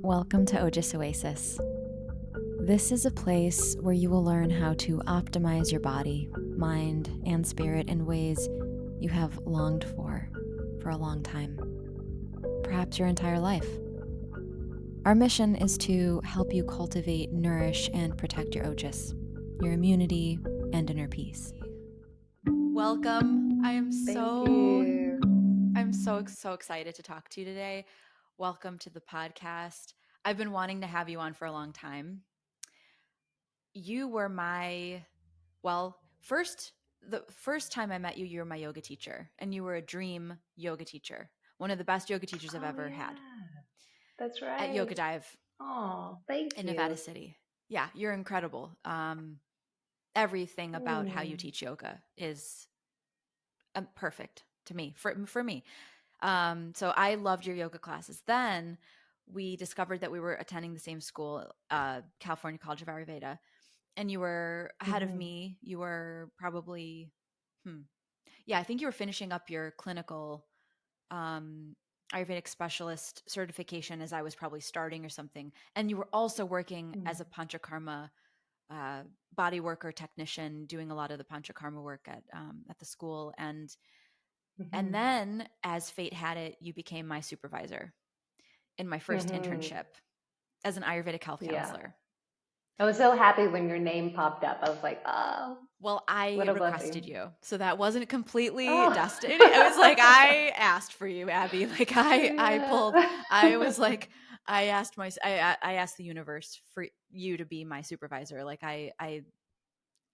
Welcome to Ojas Oasis. This is a place where you will learn how to optimize your body, mind, and spirit in ways you have longed for a long time, perhaps your entire life. Our mission is to help you cultivate, nourish, and protect your ojas, your immunity, and inner peace. Welcome. I'm so excited to talk to you today. Welcome to the podcast. I've been wanting to have you on for a long time. You were the first time I met you, you were my yoga teacher, and you were a dream yoga teacher. One of the best yoga teachers I've ever had. That's right. At Yoga Dive. Oh, thank you. In Nevada City. Yeah, you're incredible. Everything about how you teach yoga is perfect to me, for me. So I loved your yoga classes. Then we discovered that we were attending the same school, California College of Ayurveda, and you were ahead of me. You were probably, I think you were finishing up your clinical Ayurvedic specialist certification as I was probably starting or something. And you were also working as a panchakarma body worker technician, doing a lot of the panchakarma work at the school. And then, as fate had it, you became my supervisor in my first internship as an Ayurvedic health counselor. I was so happy when your name popped up. I was like, oh. Well, I requested you, so that wasn't completely destined. Oh. It was like I asked for you, Abby. Like I asked the universe for you to be my supervisor. Like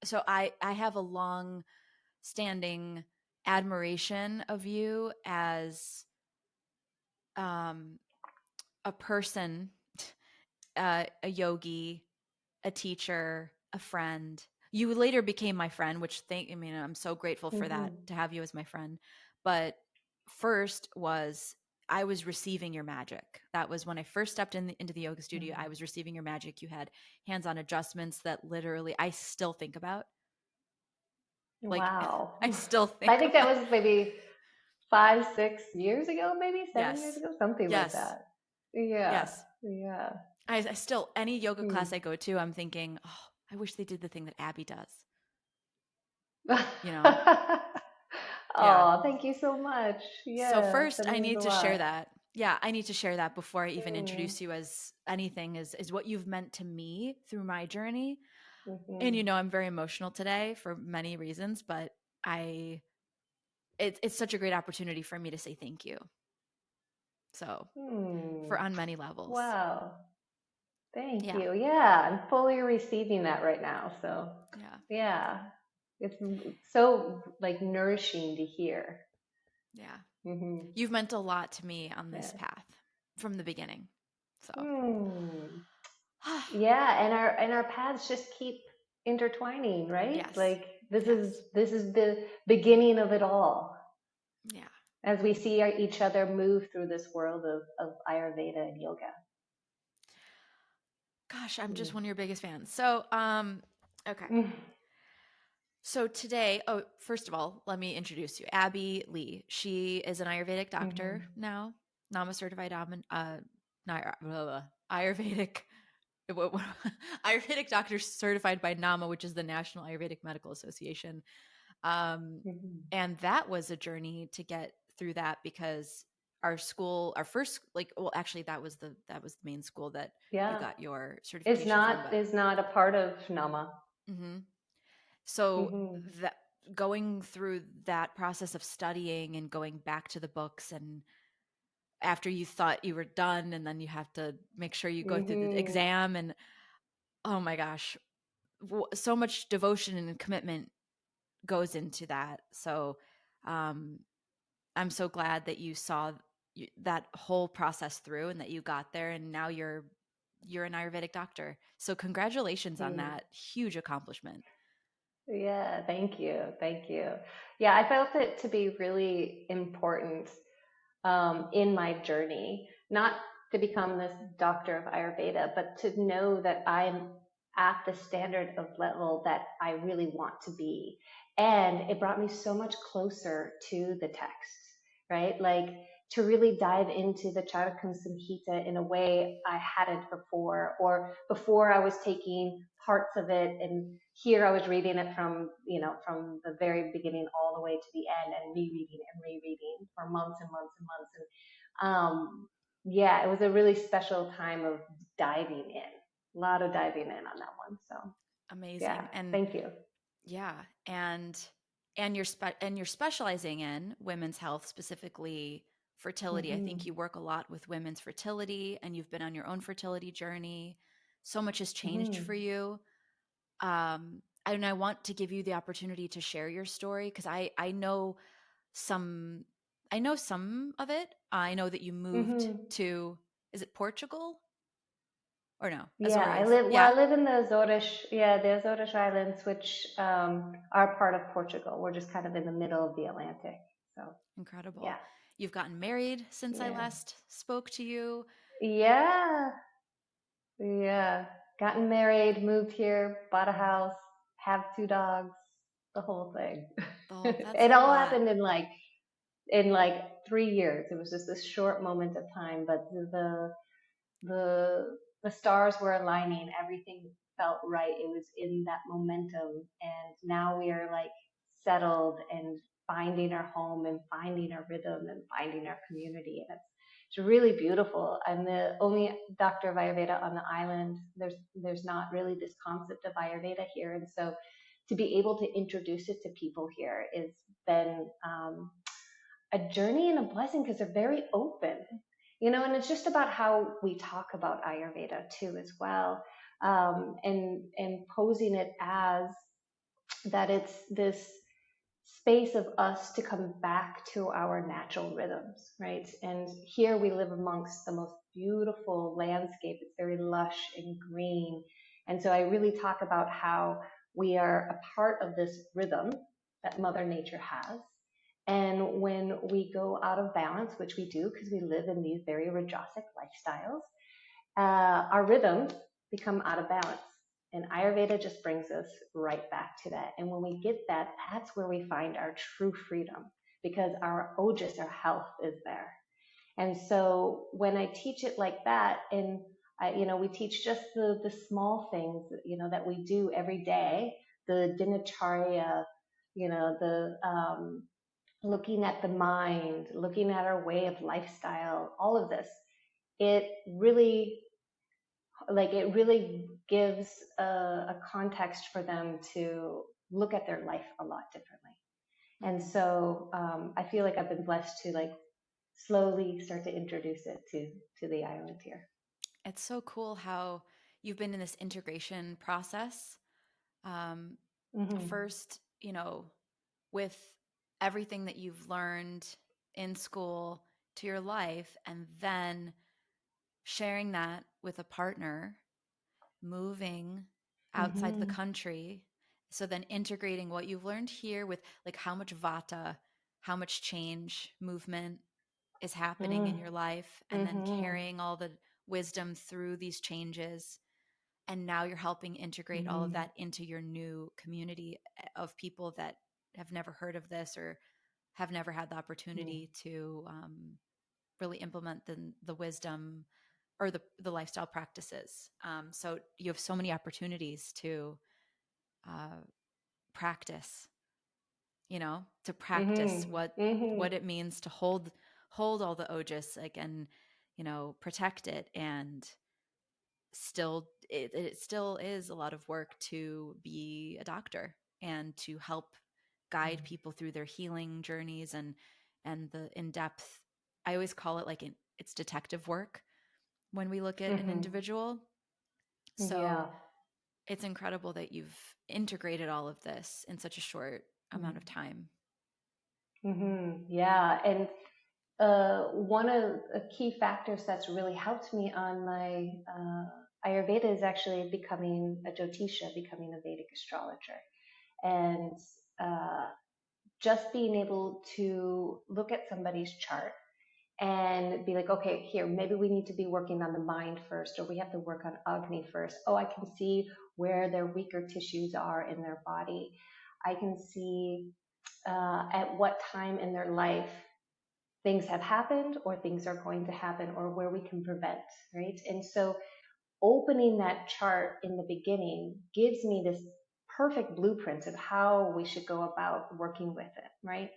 so I have a long standing admiration of you as a person, a yogi, a teacher, a friend. You later became my friend, which I'm so grateful for that, to have you as my friend. But first was I was receiving your magic. That was when I first stepped into the yoga studio. I was receiving your magic. You had hands-on adjustments that literally I still think about. Like, wow. I still think I think that was maybe 5, 6 years ago, maybe 7 years ago, something like that. Yeah. Yes. Yeah. I still, any yoga class I go to, I'm thinking, oh, I wish they did the thing that Abbey does. You know? Oh, thank you so much. Yeah. So first I need to share that. Yeah, I need to share that before I even introduce you as anything, is what you've meant to me through my journey. And I'm very emotional today for many reasons, but it's such a great opportunity for me to say thank you. So on many levels. Wow. Thank you. Yeah, I'm fully receiving that right now. So yeah, it's so like nourishing to hear. Yeah. You've meant a lot to me on this path from the beginning. So yeah, and our paths just keep intertwining, right? Yes. Like this is the beginning of it all. Yeah. As we see each other move through this world of Ayurveda and yoga. Gosh, I'm just one of your biggest fans. So, okay. So today, first of all, let me introduce you. Abbey Leigh. She is an Ayurvedic doctor now, Nama certified Ayurvedic Ayurvedic doctor certified by NAMA, which is the National Ayurvedic Medical Association. And that was a journey to get through that, because our school, our first, actually that was the main school that you got your certification is not a part of NAMA. So that going through that process of studying and going back to the books, and after you thought you were done, and then you have to make sure you go through the exam, and oh my gosh, so much devotion and commitment goes into that. So I'm so glad that you saw that whole process through and that you got there, and now you're an Ayurvedic doctor. So congratulations on that huge accomplishment. Yeah, thank you. Thank you. Yeah, I felt it to be really important in my journey, not to become this doctor of Ayurveda, but to know that I'm at the standard of level that I really want to be. And it brought me so much closer to the text, right? Like to really dive into the Charakam Samhita in a way I hadn't before, or before I was taking parts of it, and here I was reading it from, from the very beginning all the way to the end, and rereading for months and months and months. And yeah, it was a really special time of diving in, a lot of diving in on that one. So yeah, Amazing. And thank you. yeah, and you're specializing in women's health, specifically fertility. I think Hmm. you work a lot with women's fertility, and you've been on your own fertility journey. So much has changed for Hmm. you. And I want to give you the opportunity to share your story, because some I know some of it. I know that you moved Hmm. to, is it Portugal or no? Yeah, Azores. I Yeah. live in the Azores, yeah, the Azores Islands, which are part of Portugal. We're just kind of in the middle of the Atlantic. So, Incredible. yeah. You've gotten married since I Yeah. last spoke to you. Yeah. Yeah. Gotten married, moved here, bought a house, have two dogs, the whole thing. Oh, that's It a all lot. happened in like 3 years. It was just this short moment of time, but the the stars were aligning. Everything felt right. It was in that momentum, and now we are like settled and finding our home and finding our rhythm and finding our community. And it's really beautiful. I'm the only doctor of Ayurveda on the island. There's not really this concept of Ayurveda here, and so to be able to introduce it to people here has been a journey and a blessing, because they're very open, and it's just about how we talk about Ayurveda too, as well, and posing it as that it's this space of us to come back to our natural rhythms, right? And here we live amongst the most beautiful landscape. It's very lush and green. And so I really talk about how we are a part of this rhythm that Mother Nature has. And when we go out of balance, which we do because we live in these very Rajasic lifestyles, our rhythms become out of balance. And Ayurveda just brings us right back to that. And when we get that, that's where we find our true freedom, because our ojas, our health, is there. And so when I teach it like that, and we teach just the small things, that we do every day, the dinacharya, the looking at the mind, looking at our way of lifestyle, all of this, it really it really gives a context for them to look at their life a lot differently. And Mm. so I feel like I've been blessed to slowly start to introduce it to the island here. It's so cool how you've been in this integration process. Um, Hmm. First, with everything that you've learned in school to your life, and then sharing that with a partner, moving outside the Hmm. country. So then integrating what you've learned here with like how much vata, how much change, movement is happening in your life, and then Hmm. carrying all the wisdom through these changes. And now you're helping integrate all of Hmm. that into your new community of people that have never heard of this or have never had the Hmm. opportunity to really implement the wisdom or the lifestyle practices. So you have so many opportunities to uh, practice, to practice Hmm. Hmm. what it means to hold all the ojas, like, and protect it. And still, it still is a lot of work to be a doctor and to help guide people through their healing journeys, and the in-depth, I always call it like it's detective work when we look at an Hmm. individual. So Yeah. it's incredible that you've integrated all of this in such a short amount of time. Yeah. And one of the key factors that's really helped me on my Ayurveda is actually becoming a Jyotisha, becoming a Vedic astrologer. And uh, just being able to look at somebody's chart and be like, okay, here, maybe we need to be working on the mind first, or we have to work on Agni first. Oh, I can see where their weaker tissues are in their body. I can see at what time in their life things have happened or things are going to happen or where we can prevent, right? And so opening that chart in the beginning gives me this perfect blueprint of how we should go about working with it, right?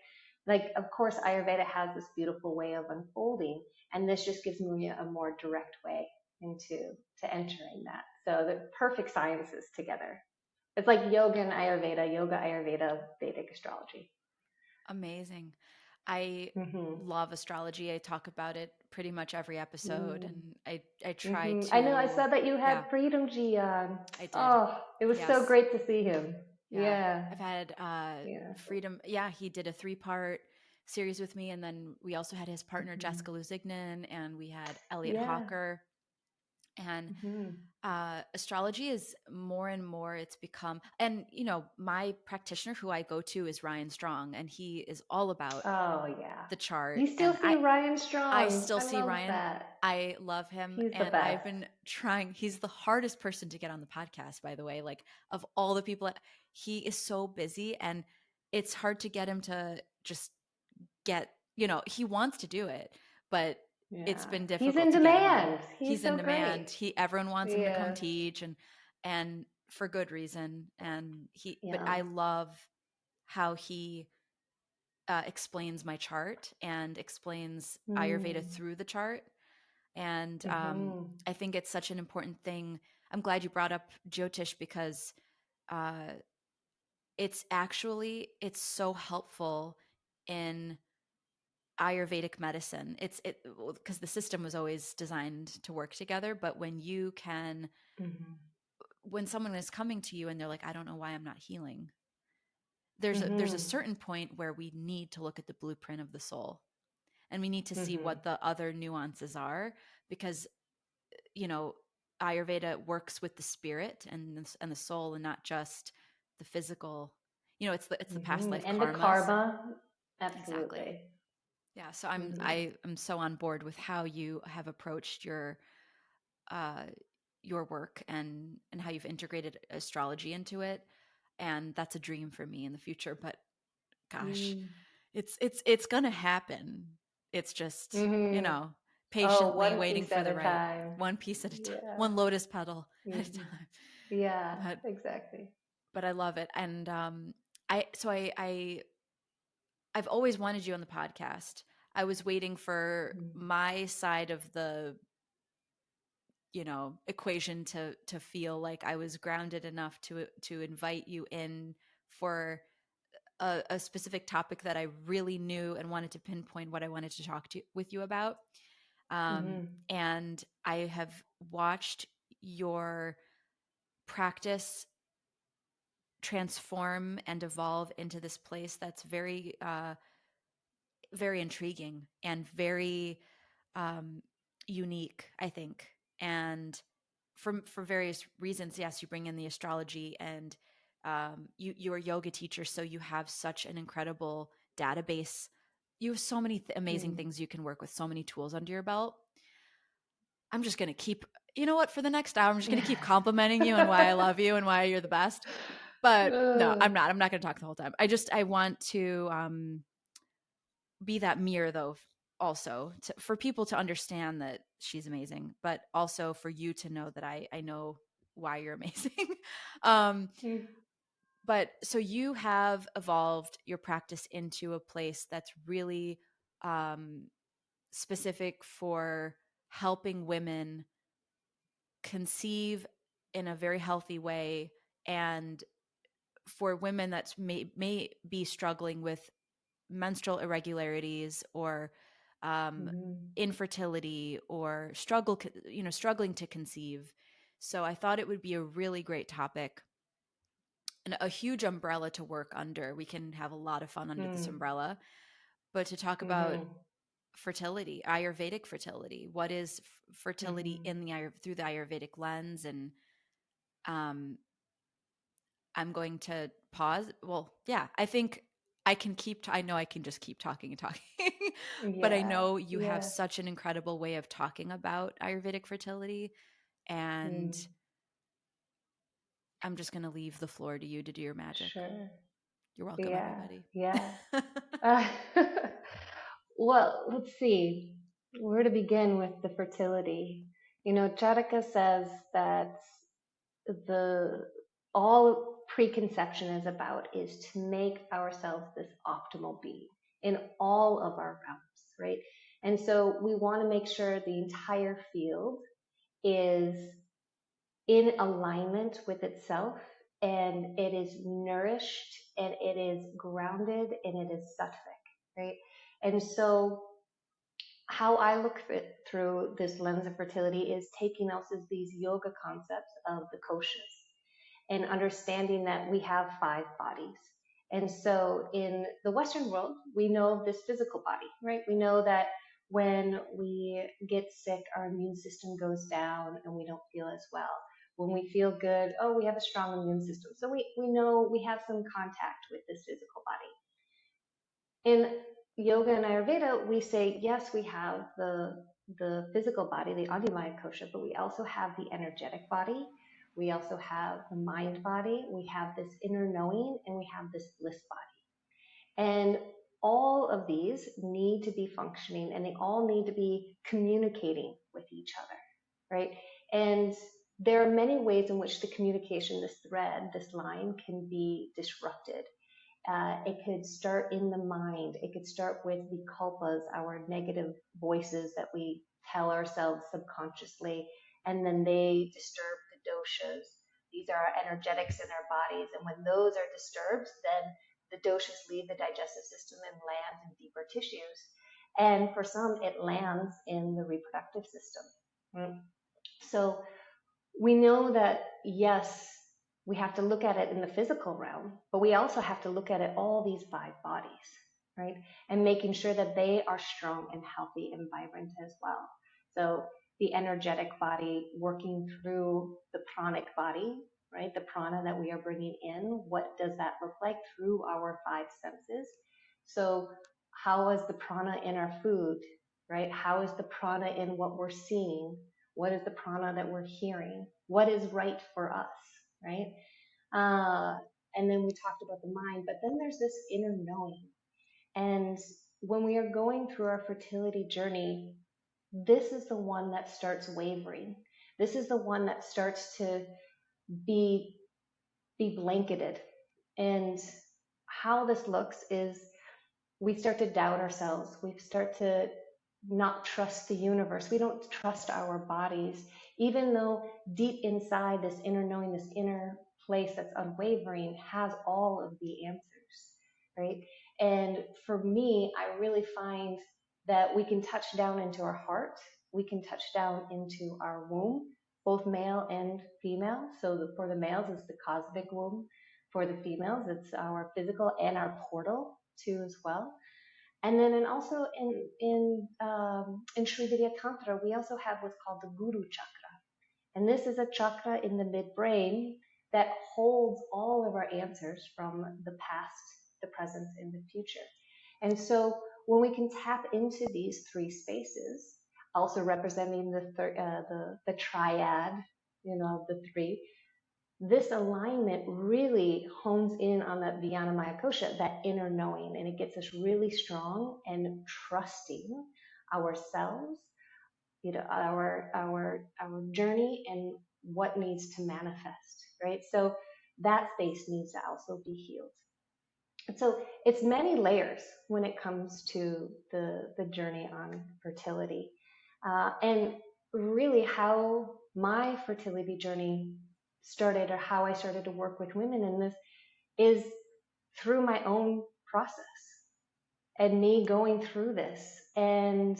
Like, of course, Ayurveda has this beautiful way of unfolding, and this just gives me a more direct way into to entering that. So the perfect sciences together. It's like yoga, Ayurveda, Vedic astrology. Amazing. I Hmm. love astrology. I talk about it pretty much every episode, Mm. and I try Hmm. I know. I to, saw that you yeah, had Freedom G on. I did. Oh, it was so Yes. great to see him. Yeah. Yeah. I've had Yeah. Freedom. Yeah, he did a 3-part series with me, and then we also had his partner Hmm. Jessica Luzignan, and we had Elliot Yeah. Hawker. And Hmm. astrology is more and more it's become, and my practitioner who I go to is Ryan Strong, and he is all about Oh, yeah. the chart. You still And see I Ryan I Strong. still I see love Ryan. that. I love him, He's the and I've best. been trying. He's the hardest person to get on the podcast, by the way. Like, of all the people, he is so busy, and it's hard to get him to just get, he wants to do it, but it's Yeah. been He's difficult in to get him on. demand. He's He's in so great. demand. Everyone wants him to come Yeah. teach, and for good reason. And but Yeah. I love how he explains my chart and explains Ayurveda Mm. through the chart. And Hmm. I think it's such an important thing. I'm glad you brought up Jyotish, because uh, it's so helpful in Ayurvedic medicine. It because the system was always designed to work together, but Hmm. when someone is coming to you and they're like, I don't know why I'm not healing, there's a Hmm. certain point where we need to look at the blueprint of the soul, and we need to see Hmm. what the other nuances are, because you know Ayurveda works with the spirit and the soul, and not just the physical. It's the past Hmm. life And the karmas. karma. Exactly. Absolutely. Yeah, so i'm Hmm. i am so on board with how you have approached uh your work, and how you've integrated astrology into it, and that's a dream for me in the future. But gosh, Mm. it's gonna happen. It's just, Hmm. Oh, patiently one waiting piece for at the a right time. one piece at a time, Yeah. one lotus petal at a Hmm. time. Yeah, but exactly. but I love it. And I've always wanted you on the podcast. I was waiting for Mm. my side of the equation to feel like I was grounded enough to invite you in for a specific topic that I really knew and wanted to pinpoint what I wanted to talk to with you about. Hmm. And I have watched your practice transform and evolve into this place that's very very intriguing and very um, unique, I think. And for various reasons, yes, you bring in the astrology, and you're a yoga teacher, so you have such an incredible database. You have so many amazing Mm. things you can work with, so many tools under your belt. I'm just gonna keep, you know what, for the next hour, I'm just gonna keep complimenting you and why I love you and why you're the best. But no, Uh, I'm not gonna talk the whole time. I want to be that mirror, though, also for people to understand that she's amazing, but also for you to know that I know why you're amazing. um mm. but so you have evolved your practice into a place that's really um specific for helping women conceive in a very healthy way, and for women that may be struggling with menstrual irregularities, or Mhm. infertility, or struggling to conceive. So I thought it would be a really great topic and a huge umbrella to work under. We can have a lot of fun under this Mm. umbrella, but to talk about Mhm. fertility, Ayurvedic fertility. What is fertility Mhm. in through the Ayurvedic lens? And um, I'm going to pause. Well, yeah, I think I know I can just keep talking and talking, but I Yeah. know you have Yeah. such an incredible way of talking about Ayurvedic fertility. And Mm. I'm just going to leave the floor to you to do your magic. Sure. You're welcome, Yeah. everybody. Yeah. Uh, Well, let's see where to begin with the fertility. Charaka says that the all preconception is about is to make ourselves this optimal being in all of our realms, right? And so we want to make sure the entire field is in alignment with itself, and it is nourished, and it is grounded, and it is sattvic, right? And so how I look through this lens of fertility is taking also these yoga concepts of the koshas and understanding that we have 5 bodies. And so in the Western world, we know this physical body, right? We know that when we get sick, our immune system goes down and we don't feel as well. When we feel good, oh, we have a strong immune system. So we know we have some contact with this physical body. In yoga and Ayurveda, we say, yes, we have the physical body, the Annamaya kosha, but we also have the energetic body. We also have the mind body. We have this inner knowing, and we have this bliss body. And all of these need to be functioning, and they all need to be communicating with each other, right? And there are many ways in which the communication, this thread, this line, can be disrupted. It could start in the mind. It could start with the kalpas, our negative voices that we tell ourselves subconsciously, and then they disturb the doshas. These are our energetics in our bodies, and when those are disturbed, then the doshas leave the digestive system and land in deeper tissues. And for some, it lands in the reproductive system. Mm. So we know that, yes, we have to look at it in the physical realm, but we also have to look at it all these 5 bodies, right? And making sure that they are strong and healthy and vibrant as well. So the energetic body working through the pranic body, right? The prana that we are bringing in, what does that look like through our 5 senses? So how is the prana in our food, right? How is the prana in what we're seeing? What is the prana that we're hearing? What is right for us, right? And then we talked about the mind, but then there's this inner knowing. And when we are going through our fertility journey, this is the one that starts wavering. This is the one that starts to be blanketed. And how this looks is we start to doubt ourselves. We start to not trust the universe. We don't trust our bodies, even though deep inside this inner knowing, this inner place that's unwavering has all of the answers, right? And for me, I really find that we can touch down into our heart. We can touch down into our womb, both male and female. So for the males, it's the cosmic womb. For the females, it's our physical and our portal too as well. And then, and also in Sri Vidya Tantra, we also have what's called the Guru Chakra, and this is a chakra in the midbrain that holds all of our answers from the past, the present, and the future. And so, when we can tap into these 3 spaces, also representing the triad, the 3, this alignment really hones in on that Vijnanamaya kosha, that inner knowing, and it gets us really strong and trusting ourselves, our journey and what needs to manifest, right? So that space needs to also be healed. And so it's many layers when it comes to the journey on fertility, and really how my fertility journey started, or how I started to work with women in this, is through my own process and me going through this and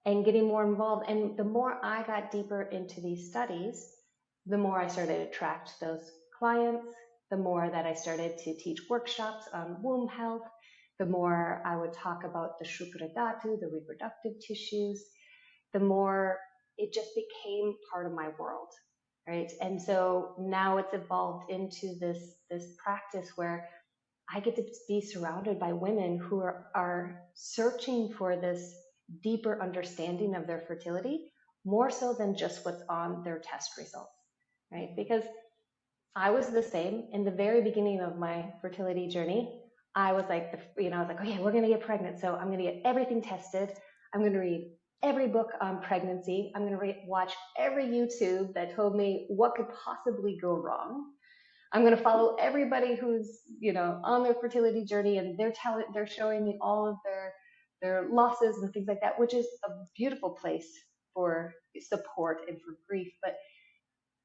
getting more involved. And the more I got deeper into these studies, the more I started to attract those clients, the more that I started to teach workshops on womb health, the more I would talk about the Shukra Dhatu, the reproductive tissues, the more it just became part of my world, right? And so now it's evolved into this practice where I get to be surrounded by women who are searching for this deeper understanding of their fertility, more so than just what's on their test results, right? Because I was the same in the very beginning of my fertility journey. I was like, I was like, okay, we're going to get pregnant. So I'm going to get everything tested. I'm going to read every book on pregnancy. I'm going to watch every YouTube that told me what could possibly go wrong. I'm going to follow everybody who's, on their fertility journey, and they're showing me all of their losses and things like that, which is a beautiful place for support and for grief.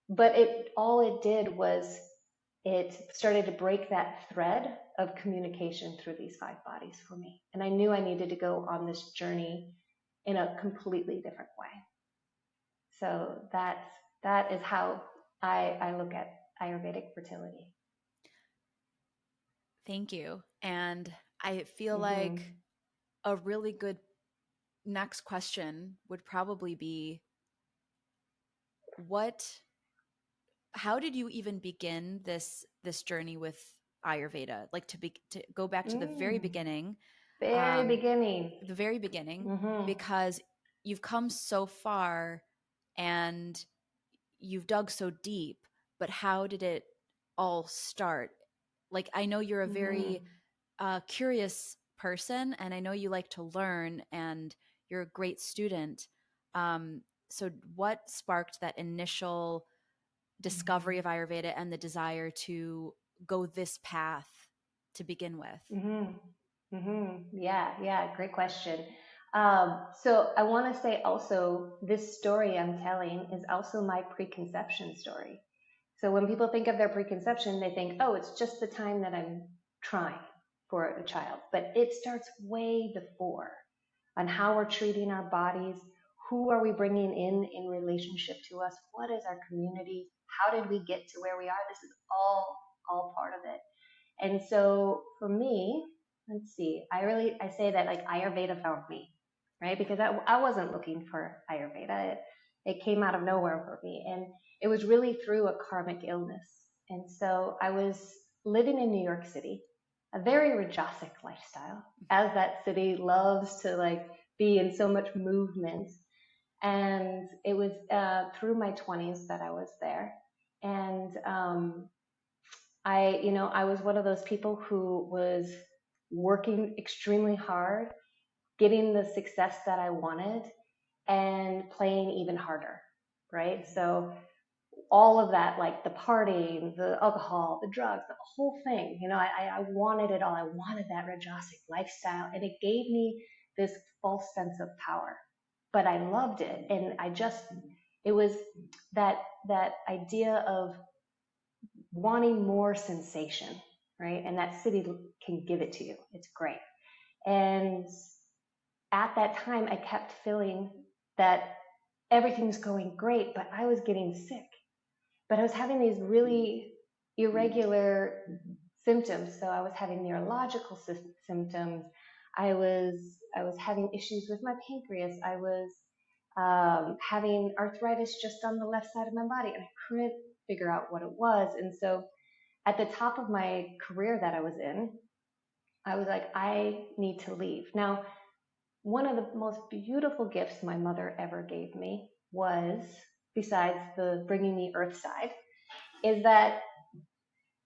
But all it did was it started to break that thread of communication through these five bodies for me. And I knew I needed to go on this journey in a completely different way. So that is how I look at Ayurvedic fertility. Thank you. And I feel like Mm-hmm. a really good next question would probably be what how did you even begin this journey with Ayurveda? Like to go back to Mm. Very um beginning. the very beginning, Mm-hmm. because you've come so far and you've dug so deep, but how did it all start? Like, I know you're a Mm-hmm. very curious person, and I know you like to learn, and you're a great student. So, what sparked that initial discovery of Ayurveda and the desire to go this path to begin with? Mm-hmm. Yeah, yeah, great question. So I want to say also, this story I'm telling is also my preconception story. So when people think of their preconception, they think, oh, it's just the time that I'm trying for a child. But it starts way before, on how we're treating our bodies, who are we bringing in relationship to us, what is our community, how did we get to where we are? This is all part of it. And so for me, let's see, I say that like Ayurveda found me, right? Because I wasn't looking for Ayurveda. It came out of nowhere for me. And it was really through a karmic illness. And so I was living in New York City, a very Rajasic lifestyle, as that city loves to like be in so much movement. And it was through my 20s that I was there. And I was one of those people who was working extremely hard, getting the success that I wanted, and playing even harder, right? So all of that, like the partying, the alcohol, the drugs, the whole thing, I wanted it all. I wanted that Rajasic lifestyle, and it gave me this false sense of power. But I loved it, and it was that idea of wanting more sensation, right? And that city can give it to you. It's great. And at that time, I kept feeling that everything's going great, but I was getting sick. But I was having these really irregular symptoms. So I was having neurological symptoms. I was having issues with my pancreas. I was having arthritis just on the left side of my body, and I couldn't figure out what it was. And so at the top of my career that I was in, I was like, I need to leave. Now, one of the most beautiful gifts my mother ever gave me was, besides the bringing me earth side, is that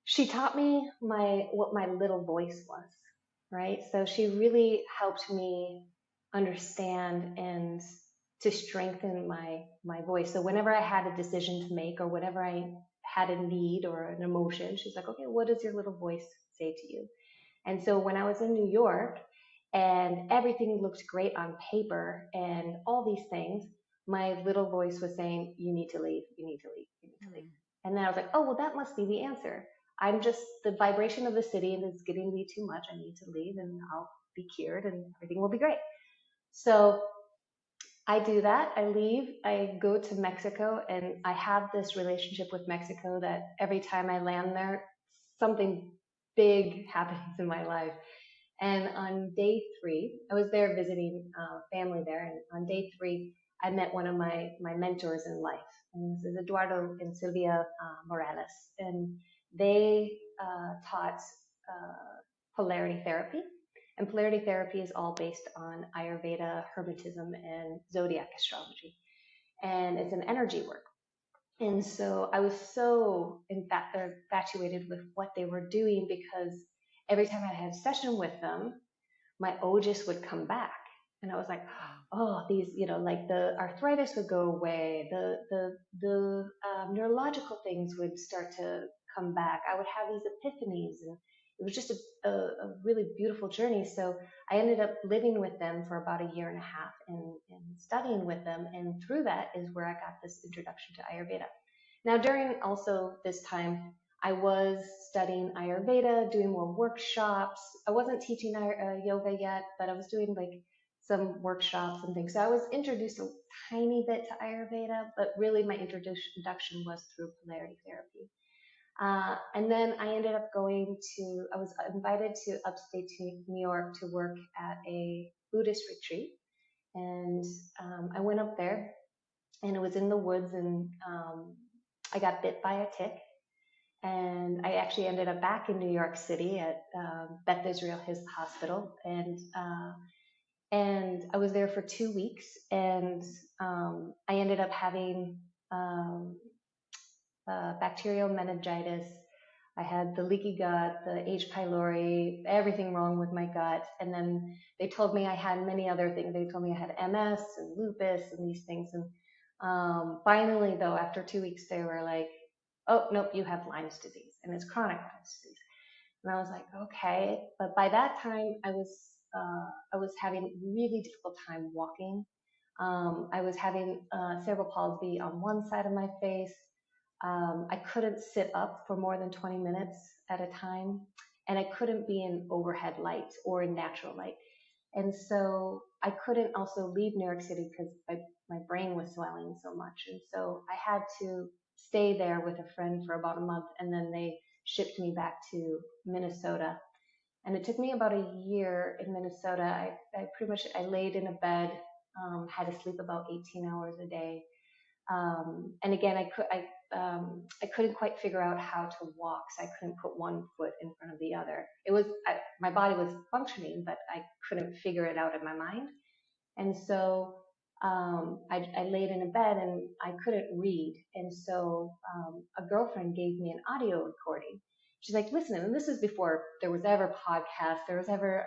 she taught me what my little voice was, right? So she really helped me understand and to strengthen my voice. So whenever I had a decision to make, or whenever I had a need or an emotion, she's like, okay, what does your little voice say to you? And so when I was in New York and everything looked great on paper and all these things, my little voice was saying, you need to leave, you need to leave, you need to leave. Mm. And then I was like, oh, well, that must be the answer. I'm just the vibration of the city, and it's getting to be too much. I need to leave, and I'll be cured and everything will be great. So I do that. I leave. I go to Mexico, and I have this relationship with Mexico that every time I land there, something big happens in my life. And on day 3, I was there visiting family there. And on day 3, I met one of my mentors in life. And this is Eduardo and Sylvia Morales. And they taught polarity therapy. And polarity therapy is all based on Ayurveda, Hermetism, and zodiac astrology. And it's an energy work. And so I was so infatuated with what they were doing, because every time I had a session with them, my Ojas would come back. And I was like, Wow. oh, these, like the arthritis would go away, the neurological things would start to come back. I would have these epiphanies, and it was just a really beautiful journey. So I ended up living with them for about a year and a half and studying with them. And through that is where I got this introduction to Ayurveda. Now, during also this time, I was studying Ayurveda, doing more workshops. I wasn't teaching yoga yet, but I was doing like some workshops and things. So I was introduced a tiny bit to Ayurveda, but really my introduction was through polarity therapy. And then I ended up I was invited to upstate New York to work at a Buddhist retreat. And I went up there, and it was in the woods, and I got bit by a tick. And I actually ended up back in New York City at Beth Israel His Hospital, and I was there for 2 weeks, and I ended up having um, bacterial meningitis. I had the leaky gut, the H. pylori, everything wrong with my gut. And then they told me I had many other things. They told me I had MS and lupus and these things. And finally, though, after 2 weeks, they were like, oh, nope, you have Lyme's disease, and it's chronic Lyme's disease. And I was like, okay. But by that time, I was having a really difficult time walking. I was having cerebral palsy on one side of my face. I couldn't sit up for more than 20 minutes at a time, and I couldn't be in overhead light or in natural light. And so I couldn't also leave New York City because my brain was swelling so much. And so I had to stay there with a friend for about a month, and then they shipped me back to Minnesota. And it took me about a year in Minnesota. I pretty much I laid in a bed, had to sleep about 18 hours a day, and again, I couldn't quite figure out how to walk, so I couldn't put one foot in front of the other. My body was functioning, but I couldn't figure it out in my mind. And so I laid in a bed and I couldn't read. And so a girlfriend gave me an audio recording. She's like, listen, and this is before there was ever podcasts, there was ever,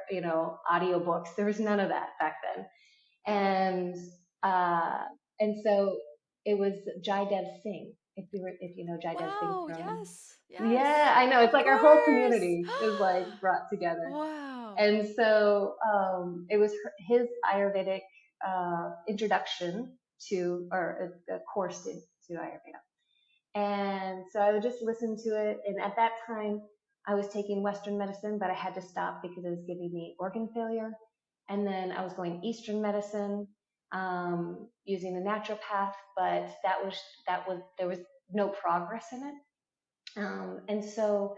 audio books. There was none of that back then. And uh, and so it was Jaidev Singh. If you know Jaidev Singh Wow. from, Yes. Yes. yeah, I know, it's Of like our whole course. community is like brought together. Wow. And so it was his Ayurvedic introduction to, or a course to Ayurveda. And so I would just listen to it. And at that time, I was taking Western medicine, but I had to stop because it was giving me organ failure. And then I was going Eastern medicine, using the naturopath, but there was no progress in it. And so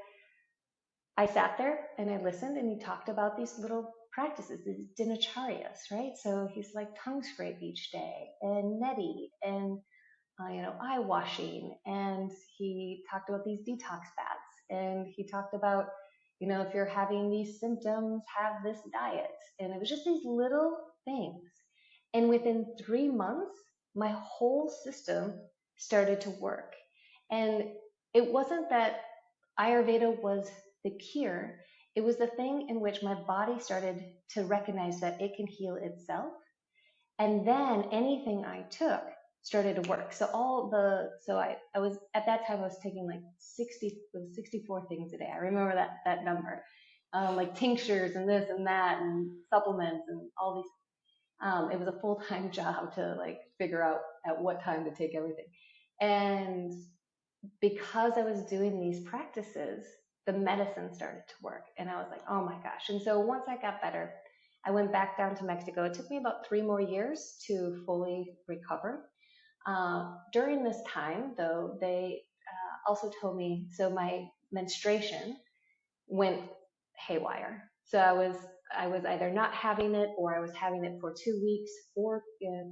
I sat there and I listened, and he talked about these little practices, these dinacharyas, right? So he's like tongue scrape each day, and neti, and eye washing, and he talked about these detox baths, and he talked about, if you're having these symptoms, have this diet, and it was just these little things. And within 3 months, my whole system started to work, and it wasn't that Ayurveda was the cure. It was the thing in which my body started to recognize that it can heal itself, and then anything I took started to work. I was at that time I was taking like 64 things a day. I remember that number, like tinctures and this and that and supplements and all these. It was a full time job to like figure out at what time to take everything, and because I was doing these practices, the medicine started to work. And I was like, oh my gosh. And so once I got better, I went back down to Mexico. It took me about 3 more years to fully recover. During this time, though, they also told me, so my menstruation went haywire. So I was either not having it, or I was having it for 2 weeks, or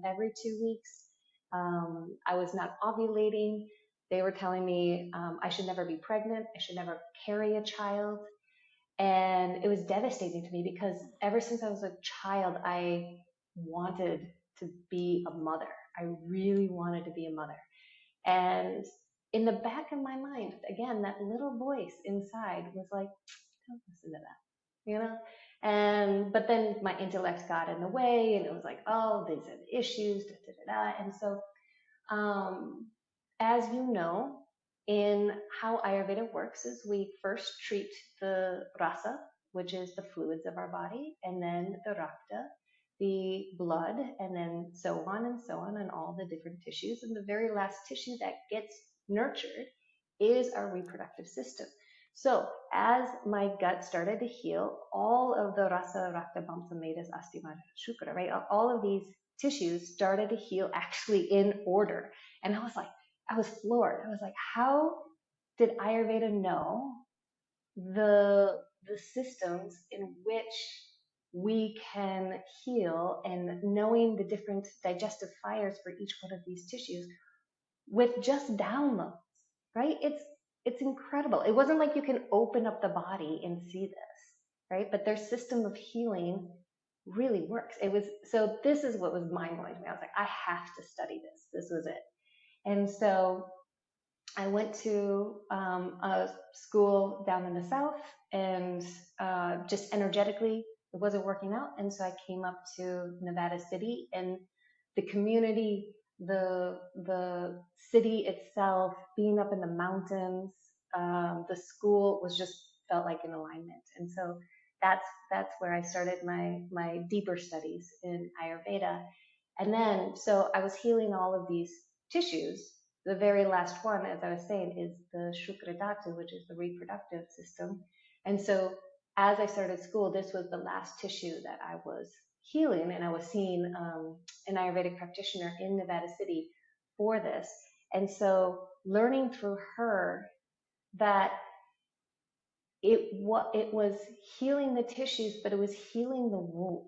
every 2 weeks. I was not ovulating. They were telling me I should never be pregnant. I should never carry a child. And it was devastating to me because ever since I was a child, I wanted to be a mother. I really wanted to be a mother. And in the back of my mind, again, that little voice inside was like, don't listen to that, you know? And, but then my intellect got in the way and it was like, oh, these are the issues, da, da, da, da. And so, um, as you know, in how Ayurveda works is we first treat the rasa, which is the fluids of our body, and then the rakta, the blood, and then so on, and all the different tissues. And the very last tissue that gets nurtured is our reproductive system. So as my gut started to heal, all of the rasa, rakta, vamsa, medas, asti, mada, shukra, right? All of these tissues started to heal actually in order. And I was floored. I was like, how did Ayurveda know the systems in which we can heal, and knowing the different digestive fires for each one of these tissues with just downloads, right? It's incredible. It wasn't like you can open up the body and see this, right? But their system of healing really works. It was, so this is what was mind blowing to me. I was like, I have to study this. This was it. And so I went to a school down in the south, and just energetically, it wasn't working out. And so I came up to Nevada City, and the community, the city itself, being up in the mountains, the school was just felt like in alignment. And so that's where I started my deeper studies in Ayurveda. And then, so I was healing all of these tissues. The very last one, as I was saying, is the Shukra Dhatu, which is the reproductive system. And so as I started school, this was the last tissue that I was healing, and I was seeing an Ayurvedic practitioner in Nevada City for this. And so learning through her that it was healing the tissues, but it was healing the womb.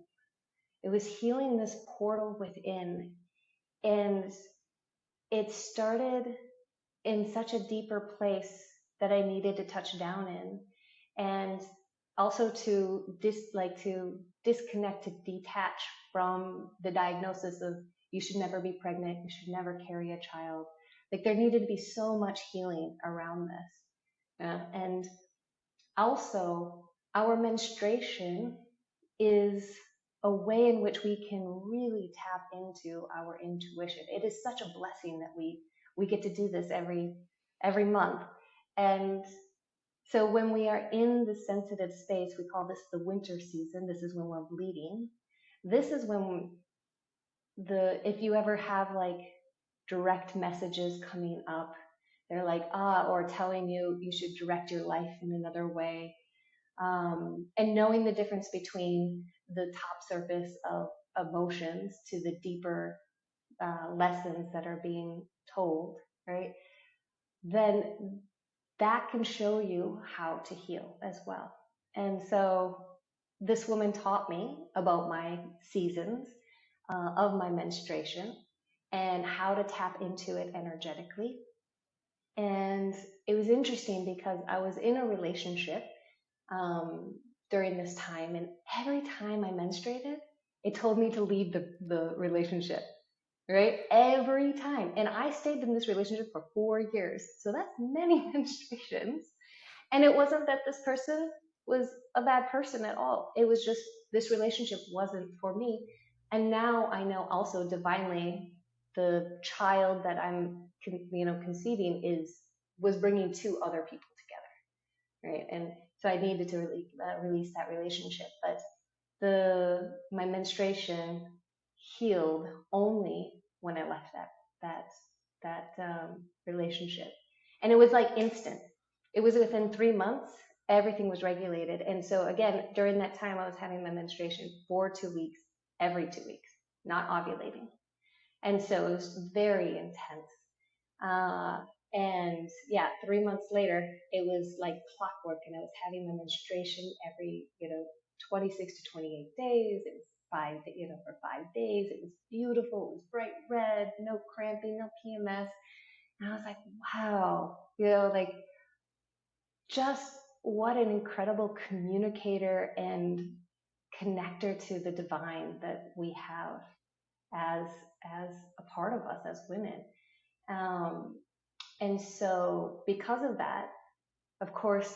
It was healing this portal within. And it started in such a deeper place that I needed to touch down in, and also to disconnect, to detach from the diagnosis of you should never be pregnant, you should never carry a child. Like there needed to be so much healing around this. And also, our menstruation is a way in which we can really tap into our intuition. It is such a blessing that we get to do this every month. And so when we are in the sensitive space, we call this the winter season. This is when we're bleeding. This is when if you ever have like direct messages coming up, they're like, or telling you you should direct your life in another way. And knowing the difference between the top surface of emotions to the deeper lessons that are being told, right? Then that can show you how to heal as well. And so this woman taught me about my seasons of my menstruation and how to tap into it energetically. And it was interesting because I was in a relationship during this time, and every time I menstruated, it told me to leave the relationship, right? Every time. And I stayed in this relationship for 4 years. So that's many menstruations. And it wasn't that this person was a bad person at all. It was just this relationship wasn't for me. And now I know also divinely the child that I'm conceiving was bringing two other people together, right? And so I needed to release that relationship. But my menstruation healed only when I left that relationship, and it was like instant. It was within 3 months, everything was regulated. And so again, during that time, I was having my menstruation for 2 weeks, every 2 weeks, not ovulating, and so it was very intense. And yeah, 3 months later, it was like clockwork, and I was having my menstruation every 26 to 28 days. It was for 5 days. It was beautiful. It was bright red, no cramping, no PMS. And I was like, wow, like just what an incredible communicator and connector to the divine that we have as a part of us as women. And so because of that, of course,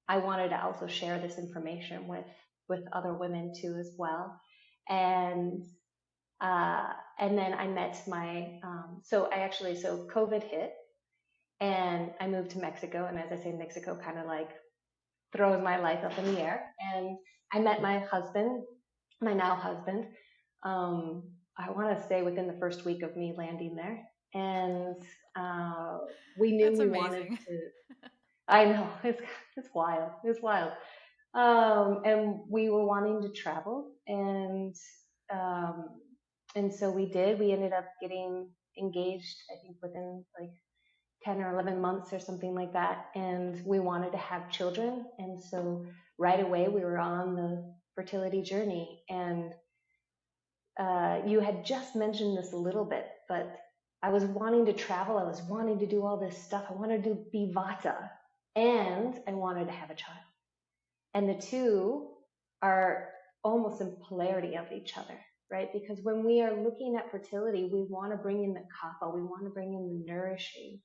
I wanted to also share this information with other women too as well. And and then I met my so COVID hit and I moved to Mexico. And as I say, Mexico kind of like throws my life up in the air. And I met my husband, my now husband. Um, I want to say within the first week of me landing there, and uh, we knew That's we wanted amazing. to. I know it's wild. It's wild. And we were wanting to travel, um, and so we did. We ended up getting engaged, I think, within like 10 or 11 months or something like that. And we wanted to have children. And so right away we were on the fertility journey. And you had just mentioned this a little bit, but I was wanting to travel. I was wanting to do all this stuff. I wanted to be Vata and I wanted to have a child. And the two are almost in polarity of each other, right? Because when we are looking at fertility, we want to bring in the kapha, we want to bring in the nourishing.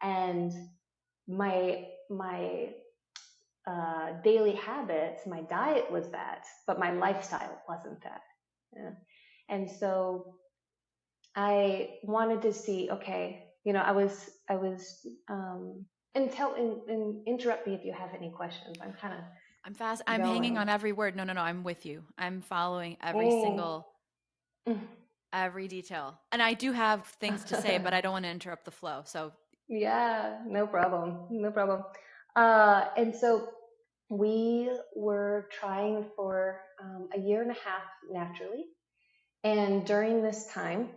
And my daily habits, my diet was that, but my lifestyle wasn't that. Yeah. And so I wanted to see, okay, and interrupt me if you have any questions. I'm kind I'm fast. of I'm hanging going. on every word. No, no, no. I'm with you. I'm following every Mm. single, every detail. And I do have things to say, but I don't want to interrupt the flow. So Yeah, no problem. No problem. And so we were trying for a year and a half naturally. And during this time,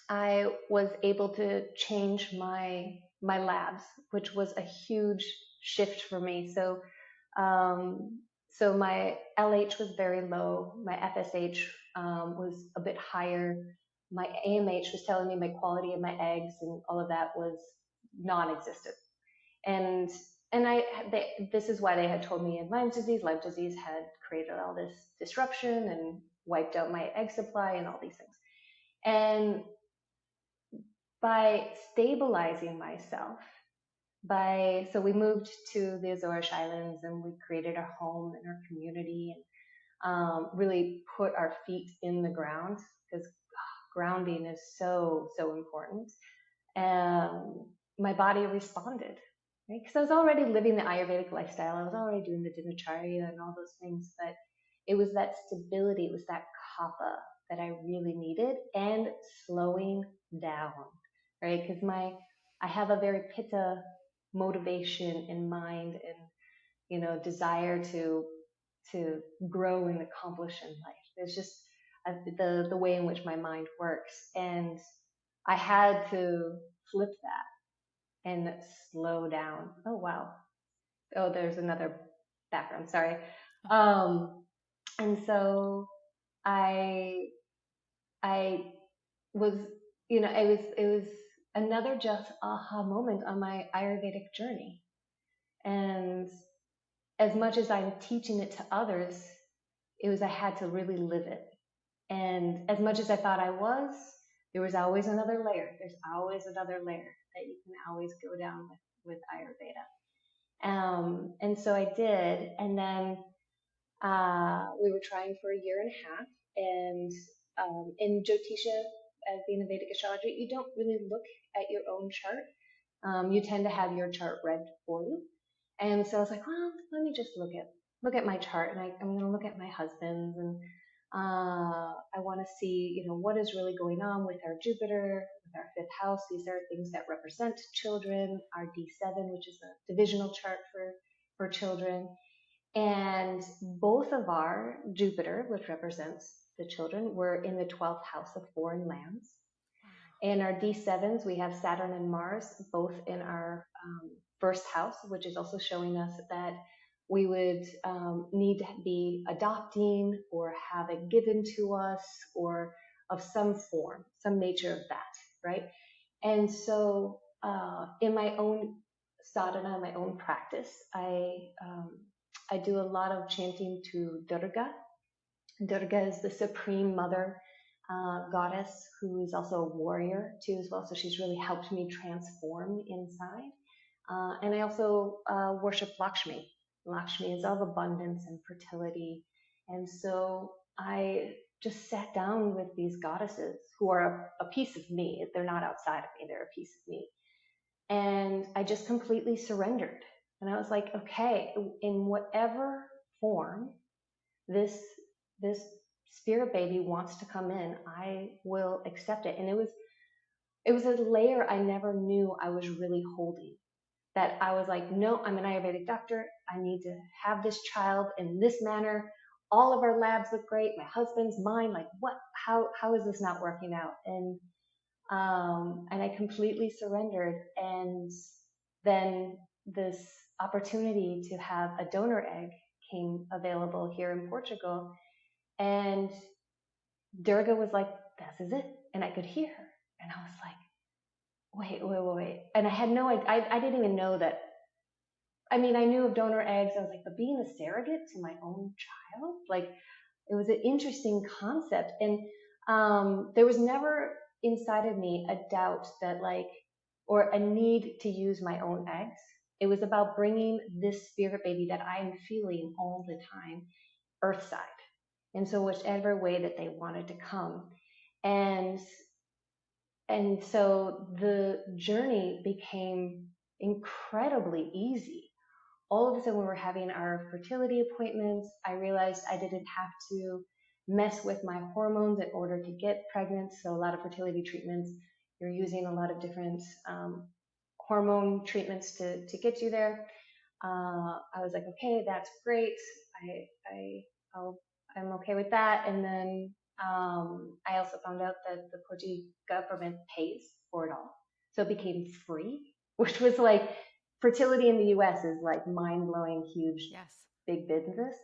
I was able to change my labs, which was a huge shift for me. Um, so my LH was very low. My FSH was a bit higher. My AMH was telling me my quality of my eggs and all of that was non-existent. And this is why they had told me in Lyme disease. Lyme disease had created all this disruption and wiped out my egg supply and all these things. And by stabilizing myself, so we moved to the Azores Islands and we created our home and our community and really put our feet in the ground because grounding is so important. My body responded, right? Because I was already living the Ayurvedic lifestyle. I was already doing the dinacharya and all those things, but it was that stability, it was that kapha that I really needed and slowing down, right? Because I have a very pitta motivation in mind and, desire to grow and accomplish in life. It's just the way in which my mind works. And I had to flip that and slow down. Oh, wow. Oh, there's another background. Sorry. oh, Um, and so I, I was, it was another just aha moment on my Ayurvedic journey. And as much as I'm teaching it to others, I had to really live it. And as much as I thought I was, there was always another layer. There's always another layer that you can always go down with Ayurveda. And so I did. And then we were trying for a year and a half. And in Jyotisha, as being a Vedic astrologer, you don't really look at your own chart. You tend to have your chart read for you. And so I was like, well, let me just look at my chart, and I'm going to look at my husband's, and I want to see, what is really going on with our Jupiter, with our fifth house. These are things that represent children. Our D7, which is a divisional chart for children, and both of our Jupiter, which represents the children, were in the 12th house of foreign lands. In our D7s, we have Saturn and Mars, both in our first house, which is also showing us that we would need to be adopting or have it given to us or of some form, some nature of that, right? And so in my own sadhana, my own practice, I do a lot of chanting to Durga. Durga is the supreme mother goddess who is also a warrior too as well. So she's really helped me transform inside. And I also worship Lakshmi. Lakshmi is of abundance and fertility. And so I just sat down with these goddesses who are a piece of me. They're not outside of me, they're a piece of me. And I just completely surrendered. And I was like, okay, in whatever form this this spirit baby wants to come in, I will accept it. And it was a layer I never knew I was really holding. That I was like, no, I'm an Ayurvedic doctor. I need to have this child in this manner. All of our labs look great. My husband's, mine. Like, what? How is this not working out? And I completely surrendered. And then this opportunity to have a donor egg came available here in Portugal. And Durga was like, this is it. And I could hear her. And I was like, wait. And I had no idea. I didn't even know that. I mean, I knew of donor eggs. I was like, but being a surrogate to my own child, like, it was an interesting concept. And there was never inside of me a doubt that, like, or a need to use my own eggs. It was about bringing this spirit baby that I am feeling all the time, earthside. And so whichever way that they wanted to come. And and so the journey became incredibly easy. All of a sudden, when we were having our fertility appointments, I realized I didn't have to mess with my hormones in order to get pregnant. So a lot of fertility treatments, you're using a lot of different hormone treatments to get you there. I was like, okay, that's great. I'm okay with that. And then I also found out that the Portuguese government pays for it all, so it became free, which was like, fertility in the U.S. is like mind blowing, huge, Yes. big business.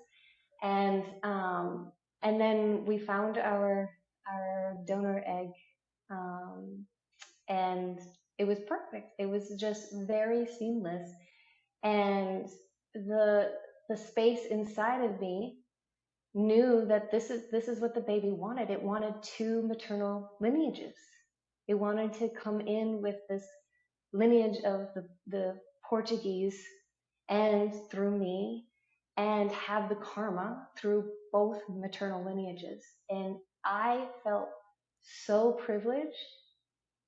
And then we found our donor egg, um, and it was perfect. It was just very seamless, and the the space inside of me knew that this is what the baby wanted. It wanted two maternal lineages. It wanted to come in with this lineage of the Portuguese and through me, and have the karma through both maternal lineages. And I felt so privileged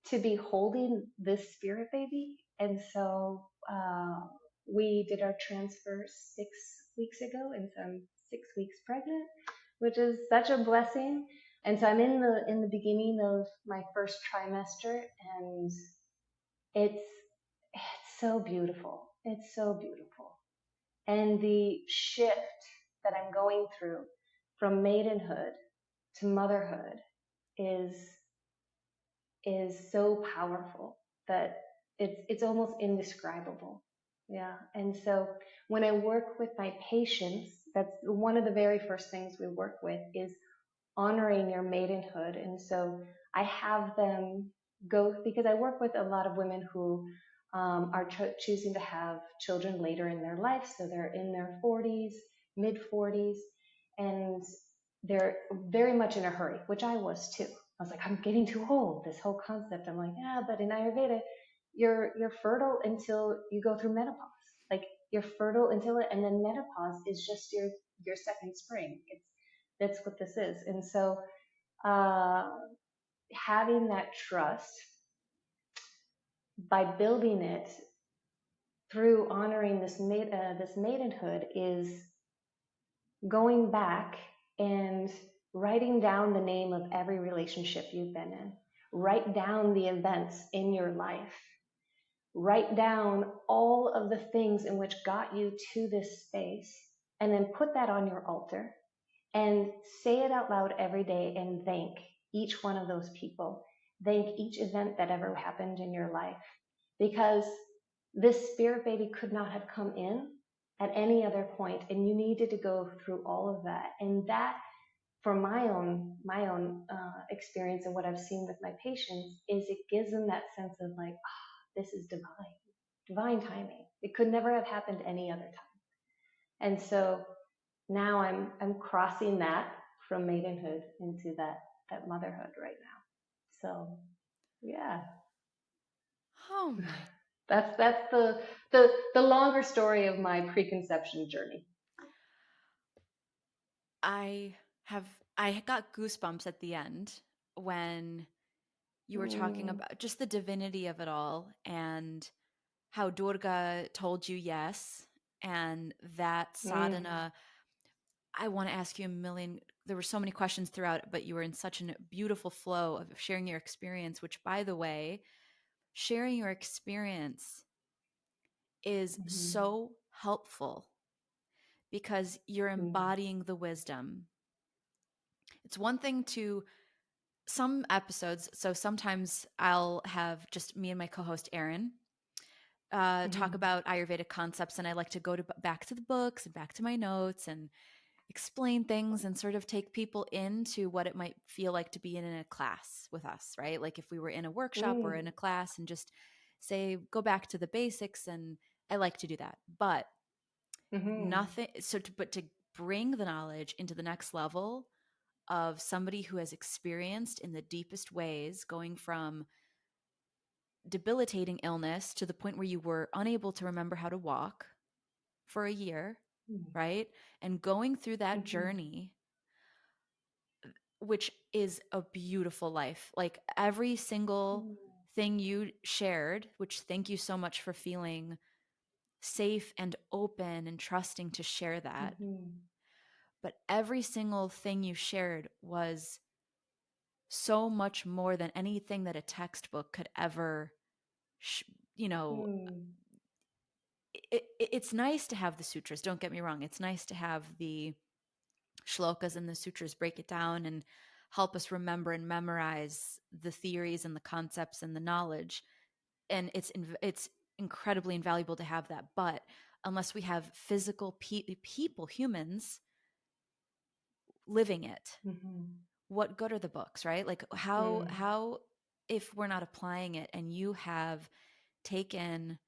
to be holding this spirit baby. And so we did our transfer 6 weeks ago, and so I'm 6 weeks pregnant, which is such a blessing. And so I'm in the beginning of my first trimester, and it's so beautiful. It's so beautiful. And the shift that I'm going through from maidenhood to motherhood is is so powerful that it's almost indescribable. Yeah. And so when I work with my patients, that's one of the very first things we work with, is honoring your maidenhood. And so I have them go, because I work with a lot of women who are choosing to have children later in their life. So they're in their 40s, mid 40s, and they're very much in a hurry, which I was too. I was like, I'm getting too old. This whole concept. I'm like, yeah, but in Ayurveda, you're fertile until you go through menopause. Like, you're fertile until it, and then menopause is just your second spring. That's what this is. And so uh, having that trust, by building it through honoring this maidenhood, is going back and writing down the name of every relationship you've been in. Write down the events in your life. Write down all of the things in which got you to this space, and then put that on your altar and say it out loud every day, and thank each one of those people. Thank each event that ever happened in your life, because this spirit baby could not have come in at any other point, and you needed to go through all of that. And that, for my own experience and what I've seen with my patients, is it gives them that sense of like, this is divine timing. It could never have happened any other time. And so now I'm crossing that from maidenhood into that motherhood right now. So yeah. Oh my That's the longer story of my preconception journey. I have I got goosebumps at the end when you were talking Mm, about just the divinity of it all and how Durga told you yes, and that mm, sadhana. I want to ask you a million. There were so many questions throughout, but you were in such a beautiful flow of sharing your experience, which, by the way, sharing your experience is mhm, so helpful because you're mm, embodying the wisdom. It's one thing to some episodes. So sometimes I'll have just me and my co host, Erin, talk mhm, about Ayurvedic concepts. And I like to go to back to the books and back to my notes and explain things and sort of take people into what it might feel like to be in a class with us, right? Like if we were in a workshop or in a mm, class and just say, go back to the basics. And I like to do that. But mhm, nothing, but to bring the knowledge into the next level of somebody who has experienced in the deepest ways, going from debilitating illness to the point where you were unable to remember how to walk for a year, mm, right? And going through that mhm, journey, which is a beautiful life. Like every single mm, thing you shared, which thank you so much for feeling safe and open and trusting to share that. mhm, But every single thing you shared was so much more than anything that a textbook could ever, sh- you know, mm, it's nice to have the sutras. Don't get me wrong. It's nice to have the shlokas and the sutras break it down and help us remember and memorize the theories and the concepts and the knowledge. And it's incredibly invaluable to have that. But unless we have physical people, humans living it, mhm, what good are the books, right? Like mm, how if we're not applying it and you have taken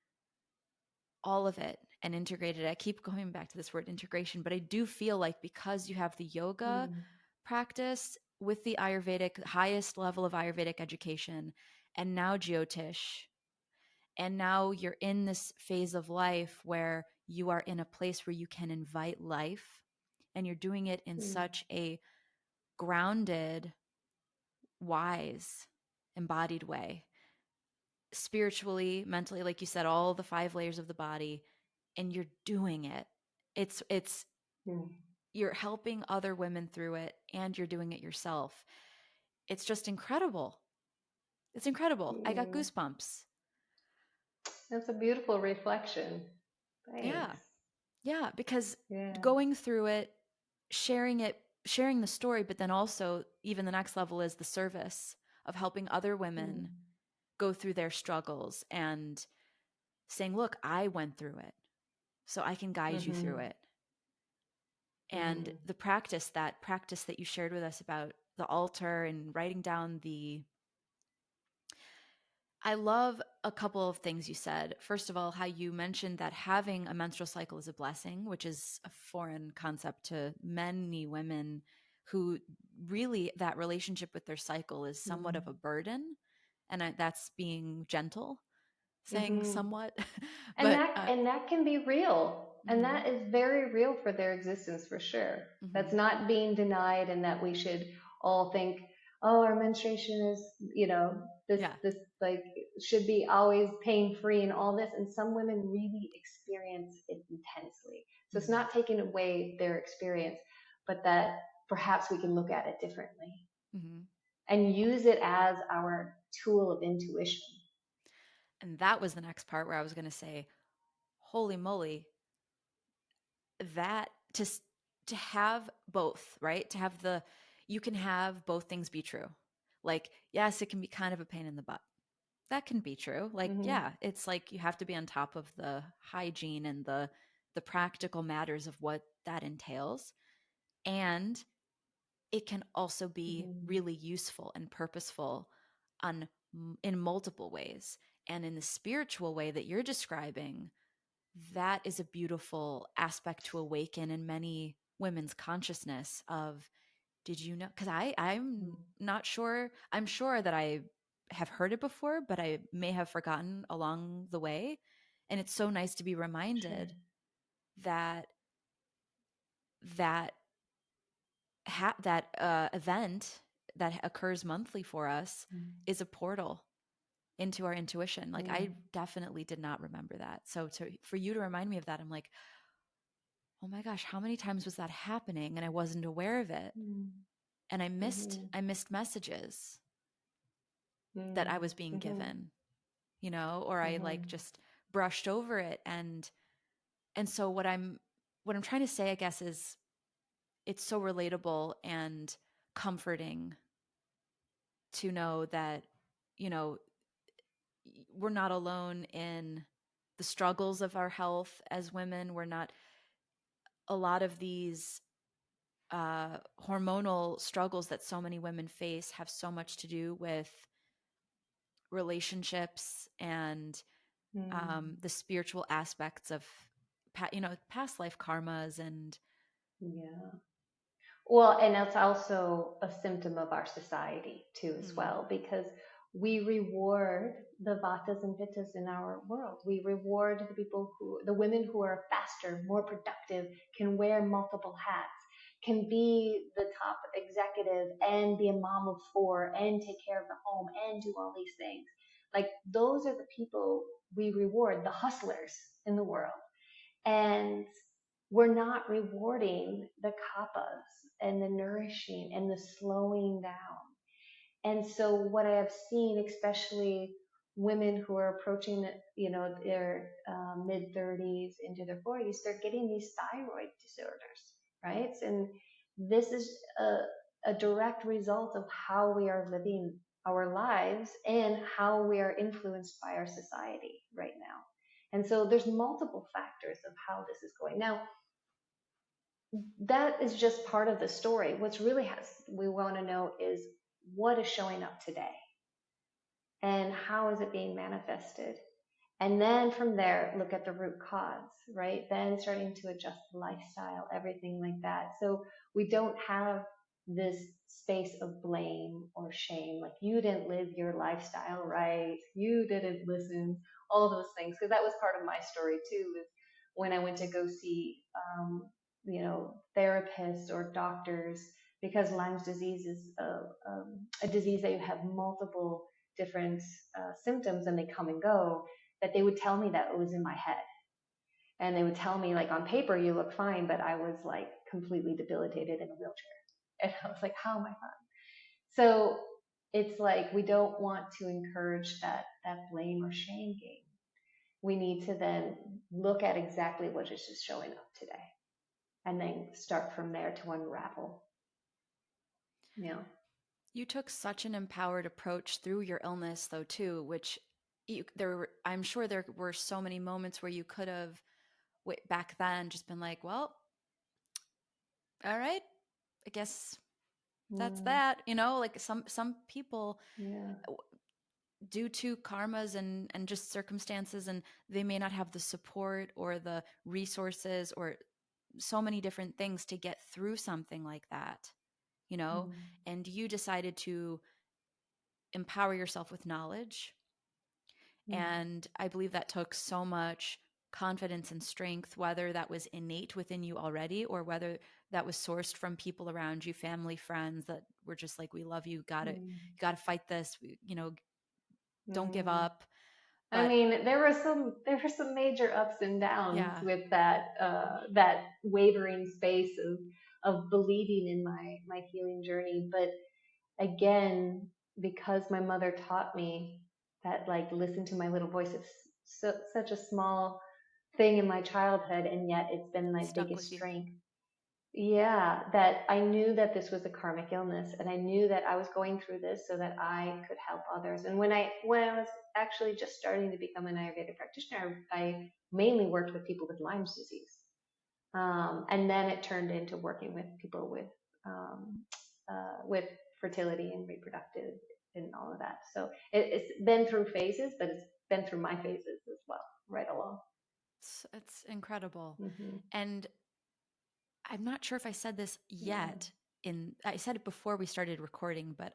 all of it and integrated it. I keep going back to this word integration, but I do feel like because you have the yoga mm, practice with the Ayurvedic, highest level of Ayurvedic education, and now Jyotish, and now you're in this phase of life where you are in a place where you can invite life, and you're doing it in mm, such a grounded, wise, embodied way, spiritually, mentally, like you said, all the five layers of the body, and you're doing it. It's mm, you're helping other women through it and you're doing it yourself. It's just incredible. It's incredible. I got mm. goosebumps. That's a beautiful reflection. Thanks. Yeah. Yeah, because Yeah. going through it, sharing the story, but then also even the next level is the service of helping other women Mm, go through their struggles and saying, "Look, I went through it, so I can guide you through mhm, it." And mhm, the practice that you shared with us about the altar and writing down the I love a couple of things you said. First of all, how you mentioned that having a menstrual cycle is a blessing, which is a foreign concept to many women who really that relationship with their cycle is somewhat of a mm, burden. And that's being gentle, saying mhm. somewhat. And but that can be real. And mhm, that is very real for their existence for sure. That's mhm, not being denied and that we should all think, oh, our menstruation is, this yeah. this like should be always pain free and all this. And some women really experience it intensely. So it's Mhm, not taking away their experience, but that perhaps we can look at it differently mhm. and use it as our tool of intuition. And that was the next part where I was going to say, holy moly, that to have both, right? To have the you can have both things be true. Like, yes, it can be kind of a pain in the butt. That can be true. Like, Hmm. yeah, it's like you have to be on top of the hygiene and the practical matters of what that entails. And it can also be Hmm. really useful and purposeful on in multiple ways. And in the spiritual way that you're describing, that is a beautiful aspect to awaken in many women's consciousness of did you know because I'm not sure I'm sure that I have heard it before, but I may have forgotten along the way. And it's so nice to be Sure. reminded that that event that occurs monthly for us Mm. is a portal into our intuition. Like Mm. I definitely did not remember that. So for you to remind me of that, I'm like, oh my gosh, how many times was that happening and I wasn't aware of it? Mm. And Mhm. I missed messages that I Mm. was being Mhm. given, or I like Mhm. just brushed over it. And so what I'm trying to say, I guess, is it's so relatable and comforting to know that, you know, we're not alone in the struggles of our health as women. We're not, a lot of these hormonal struggles that so many women face have so much to do with relationships and Mm. the spiritual aspects of past life karmas and Yeah. Well, and that's also a symptom of our society too, as mm, well, because we reward the vatas and pittas in our world. We reward the women who are faster, more productive, can wear multiple hats, can be the top executive and be a mom of four and take care of the home and do all these things. Like those are the people we reward, the hustlers in the world. And we're not rewarding the kappas and the nourishing and the slowing down. And so what I have seen, especially women who are approaching, their mid 30s into their 40s, they're getting these thyroid disorders, right? And this is a direct result of how we are living our lives and how we are influenced by our society right now. And so there's multiple factors of how this is going. Now, that is just part of the story. What's really we want to know is what is showing up today and how is it being manifested? And then from there, look at the root cause, right? Then starting to adjust the lifestyle, everything like that. So we don't have this space of blame or shame. Like you didn't live your lifestyle right. You didn't listen, all those things. Because that was part of my story too, is when I went to go see, therapists or doctors, because Lyme's disease is a disease that you have multiple different symptoms and they come and go, that they would tell me that it was in my head. And they would tell me, like, on paper, you look fine, but I was like completely debilitated in a wheelchair. And I was like, how am I fine? So it's like we don't want to encourage that blame or shame game. We need to then look at exactly what is just showing up today and then start from there to unravel. Yeah. you took such an empowered approach through your illness though too, which I'm sure there were so many moments where you could have back then just been like, well, all right, I guess that's Mm, that, like some people, yeah. due to karmas and just circumstances, and they may not have the support or the resources or so many different things to get through something like that, you know Mm, and you decided to empower yourself with knowledge. mm, And I believe that took so much confidence and strength, whether that was innate within you already or whether that was sourced from people around you, family, friends that were just like, we love you, mm, gotta fight this, don't give mm. up. I But mean, there were some major ups and downs yeah, with that wavering space of believing in my healing journey. But again, because my mother taught me that, like, listen to my little voice. It's such a small thing in my childhood, and yet it's been my stuck biggest with you. strength. Yeah, that I knew that this was a karmic illness, and I knew that I was going through this so that I could help others. And when I was actually just starting to become an Ayurvedic practitioner, I mainly worked with people with Lyme's disease, and then it turned into working with people um, with fertility and reproductive and all of that. So it's been through phases, but it's been through my phases as well, right along. It's incredible. Hmm. And I'm not sure if I said this Yeah. yet. I said it before we started recording, but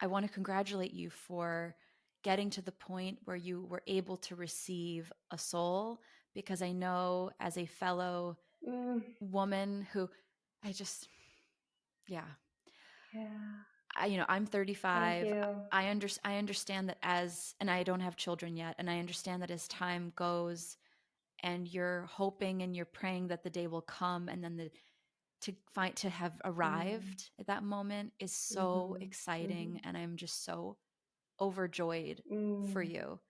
I want to congratulate you for getting to the point where you were able to receive a soul, because I know as a fellow Mm, woman who I just, yeah, yeah. I'm Thank 35. you. I understand that and I don't have children yet. And I understand that as time goes and you're hoping and you're praying that the day will come, and then to have Mm, arrived at that moment is so mhm, exciting. mhm, And I'm just so overjoyed for mm. you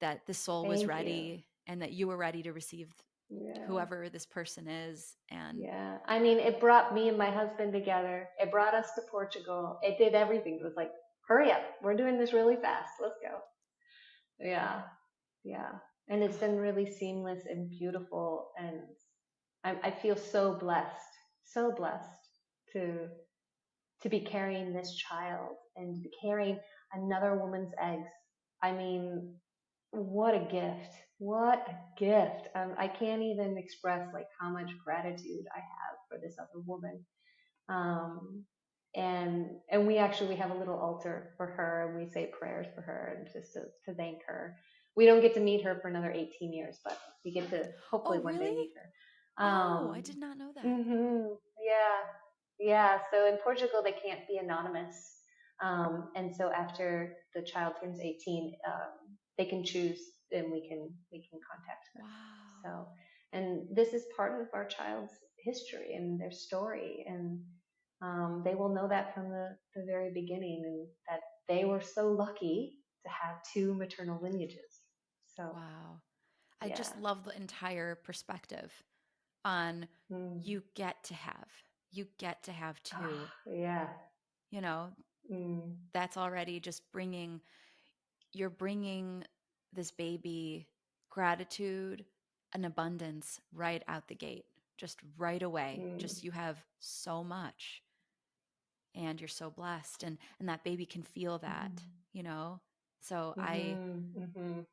that the soul was Thank you. ready and that you were ready to receive Yeah. whoever this person is. And Yeah. I mean, it brought me and my husband together. It brought us to Portugal. It did everything. It was like, hurry up. We're doing this really fast. Let's go. Yeah. Yeah. And it's been really seamless and beautiful. And I feel so blessed to, to be carrying this child and to be carrying another woman's eggs. I mean, what a gift. What a gift. I can't even express like how much gratitude I have for this other woman. Um, and we actually we have a little altar for her, and we say prayers for her and just to thank her. We don't get to meet her for another 18 years, but we get to hopefully oh, one day really? meet her. Oh, I did not know that. Yeah, yeah. So in Portugal, they can't be anonymous, and so after the child turns 18, they can choose, and we can contact her. Wow. So, and this is part of our child's history and their story, and they will know that from the very beginning, and that they were so lucky to have two maternal lineages. So, Wow. I yeah. just love the entire perspective on Mm. you get to have Ah, two. yeah. You know, Mm. that's already just you're bringing this baby gratitude and abundance right out the gate, just right away. Mm. Just you have so much and you're so blessed, and that baby can feel that, Mhm. you know? So Mhm. Mhm.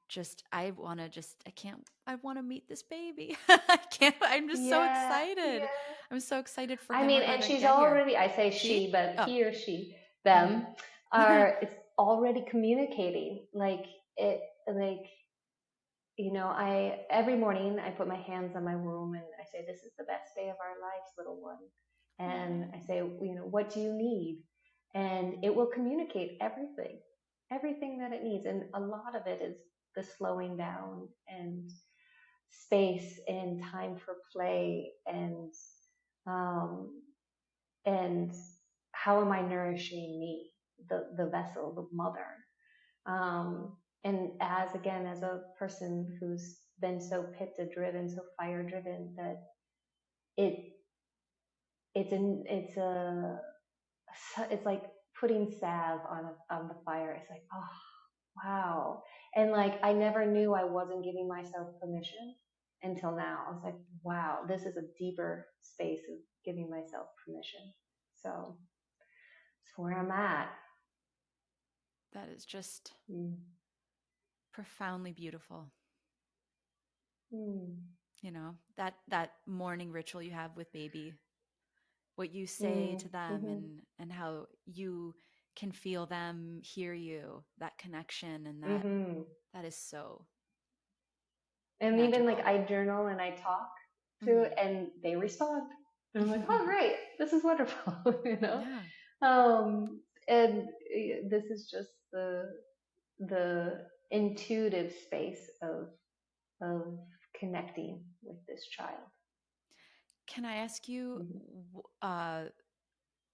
I can't, I want to meet this baby. I can't, I'm just so Yeah. excited. Yeah. I'm so excited for I him or mean, her and to she's get here. already, I say She? she, but Oh. he or she, Mm-hmm. them are, it's already communicating. Like it, like, every morning I put my hands on my womb and I say, this is the best day of our lives, little one. And I Oh, say, what do you need? And it will communicate everything that it needs. And a lot of it is the slowing down and space and time for play um, and how am I nourishing me, the vessel, the mother. And as a person who's been so pitta driven, so fire driven, that it it's like putting salve on the fire. It's like, oh wow. And like I never knew I wasn't giving myself permission until now. I was like, wow, this is a deeper space of giving myself permission. So it's where I'm at. that is just Mm. profoundly beautiful. Mm. That morning ritual you have with baby, what you say Mm. to them, Mm-hmm. and how you can feel them hear you, that connection, and Mm-hmm. that is so And even like magical. I journal and I talk to it Mm-hmm. and they respond. And I'm like, oh great, this is wonderful, you know? Yeah. And this is just the intuitive space of connecting with this child. Can I ask you Mm-hmm.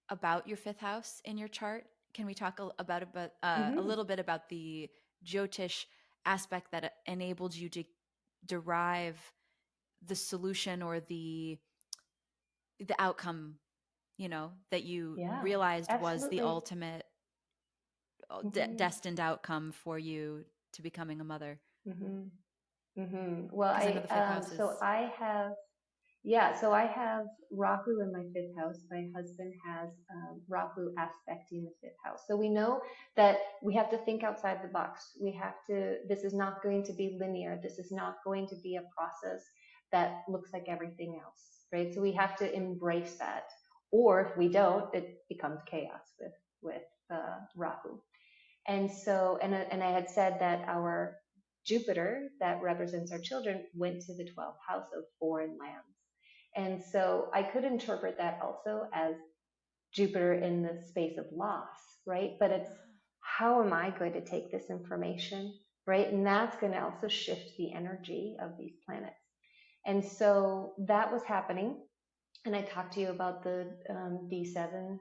about your fifth house in your chart? Can we talk about a Mm-hmm. little bit about the Jyotish aspect that enabled you to derive the solution or the outcome, that you Yeah, realized was the absolutely. ultimate Mm-hmm. destined outcome for you to becoming a mother? Mm-hmm. Mm-hmm. Well, Because I know the fifth house so is. I have, yeah, so I have Rahu in my fifth house. My husband has Rahu aspecting the fifth house. So we know that we have to think outside the box. This is not going to be linear. This is not going to be a process that looks like everything else, right? So we have to embrace that. Or if we don't, it becomes chaos with Rahu. And so, and I had said that our Jupiter, that represents our children, went to the 12th house of foreign lands. And so I could interpret that also as Jupiter in the space of loss, right? But it's how am I going to take this information, right? And that's going to also shift the energy of these planets. And so that was happening. And I talked to you about the D7,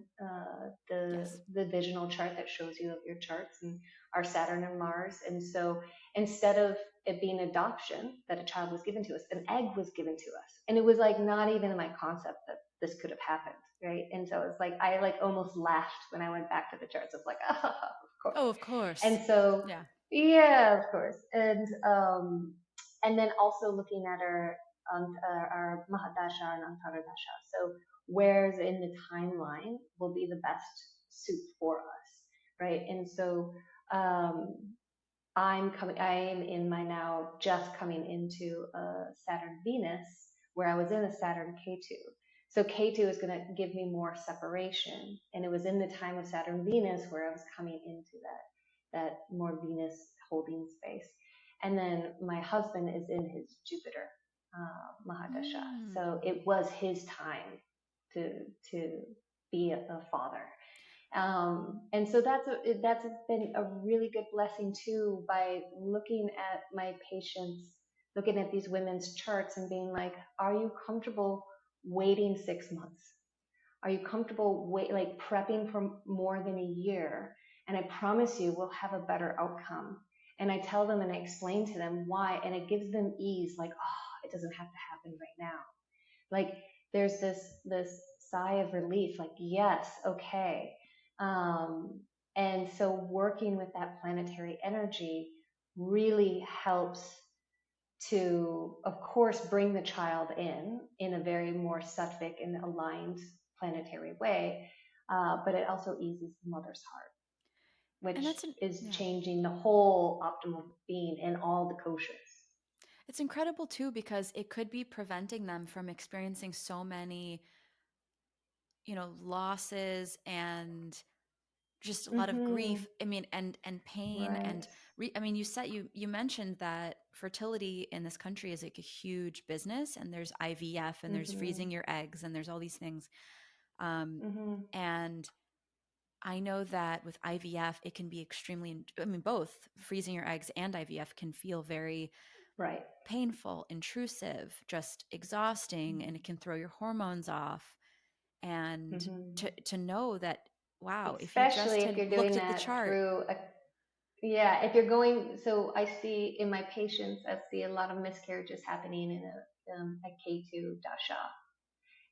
Yes. the divisional chart that shows you of your charts and our Saturn and Mars. And so instead of it being adoption that a child was given to us, an egg was given to us, and it was like not even in my concept that this could have happened, right? And so it's like I like almost laughed when I went back to the charts. It's like, oh, of course. Oh, of course. And so Yeah. yeah, of course. And then also looking at our Mahadasha and Antaradasha. So where's in the timeline will be the best suit for us, right? And so um, I am in my now just coming into Saturn Venus, where I was in a Saturn K2. So K2 is going to give me more separation, and it was in the time of Saturn Venus where I was coming into that more Venus holding space. And then my husband is in his Jupiter Mahadasha, Mm. so it was his time to to be a father. And so that's been a really good blessing too, by looking at my patients, looking at these women's charts and being like, are you comfortable waiting 6 months? Are you comfortable like prepping for more than a year? And I promise you, we'll have a better outcome. And I tell them and I explain to them why, and it gives them ease, like, oh, it doesn't have to happen right now. Like there's this sigh of relief, like, yes, okay. Um, and so working with that planetary energy really helps to, of course, bring the child in a very more sattvic and aligned planetary way, but it also eases the mother's heart, And which that's an, is yeah. changing the whole optimal being in all the koshas. It's incredible too because it could be preventing them from experiencing so many, losses and just a lot of Mm-hmm. grief. I mean, and pain Right. and I mean, you mentioned that fertility in this country is like a huge business, and there's IVF, and there's Mm-hmm. freezing your eggs, and there's all these things. Um, Mm-hmm. and I know that with IVF, it can be extremely, I mean, both freezing your eggs and IVF can feel very Right. painful, intrusive, just exhausting, and it can throw your hormones off. And Mm-hmm. to know that, wow, if you Especially just if had you're looked doing at the that chart. through a, yeah, if you're going, so I see in my patients, I see a lot of miscarriages happening in a K2 dasha.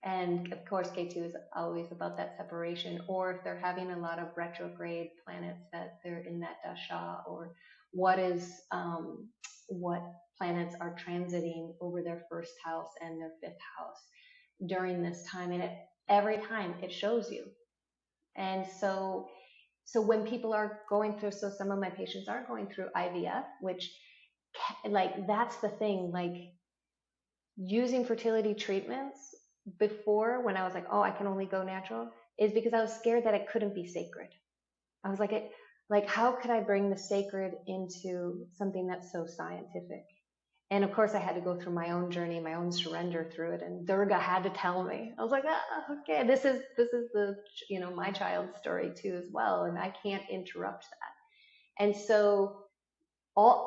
And of course, K2 is always about that separation, or if they're having a lot of retrograde planets that they're in that dasha, or what is, what planets are transiting over their first house and their fifth house during this time. And every time it shows you. And so when people are going through, so some of my patients are going through IVF, which like that's the thing, like using fertility treatments before, when I was like, oh, I can only go natural, is because I was scared that it couldn't be sacred. I was like, how could I bring the sacred into something that's so scientific? And of course, I had to go through my own journey, my own surrender through it. And Durga had to tell me. I was like, okay, this is the my child's story too as well, and I can't interrupt that. And so,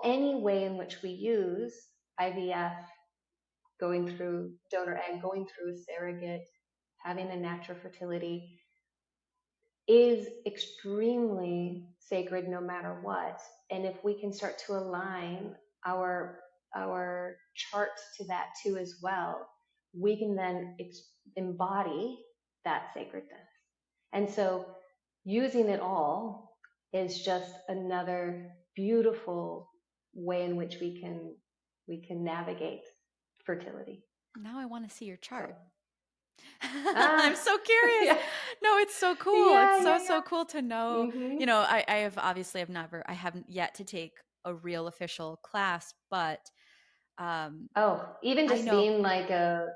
any way in which we use IVF, going through donor egg, going through a surrogate, having a natural fertility, is extremely sacred no matter what. And if we can start to align our our charts to that too as well, we can then embody that sacredness. And so using it all is just another beautiful way in which we can navigate fertility. Now I want to see your So chart. I'm ah so curious. yeah No, it's so cool. It's yeah so, yeah so yeah. cool to know. Mhm. I have obviously I haven't yet to take a real official class, but um, Oh, even I just know being like a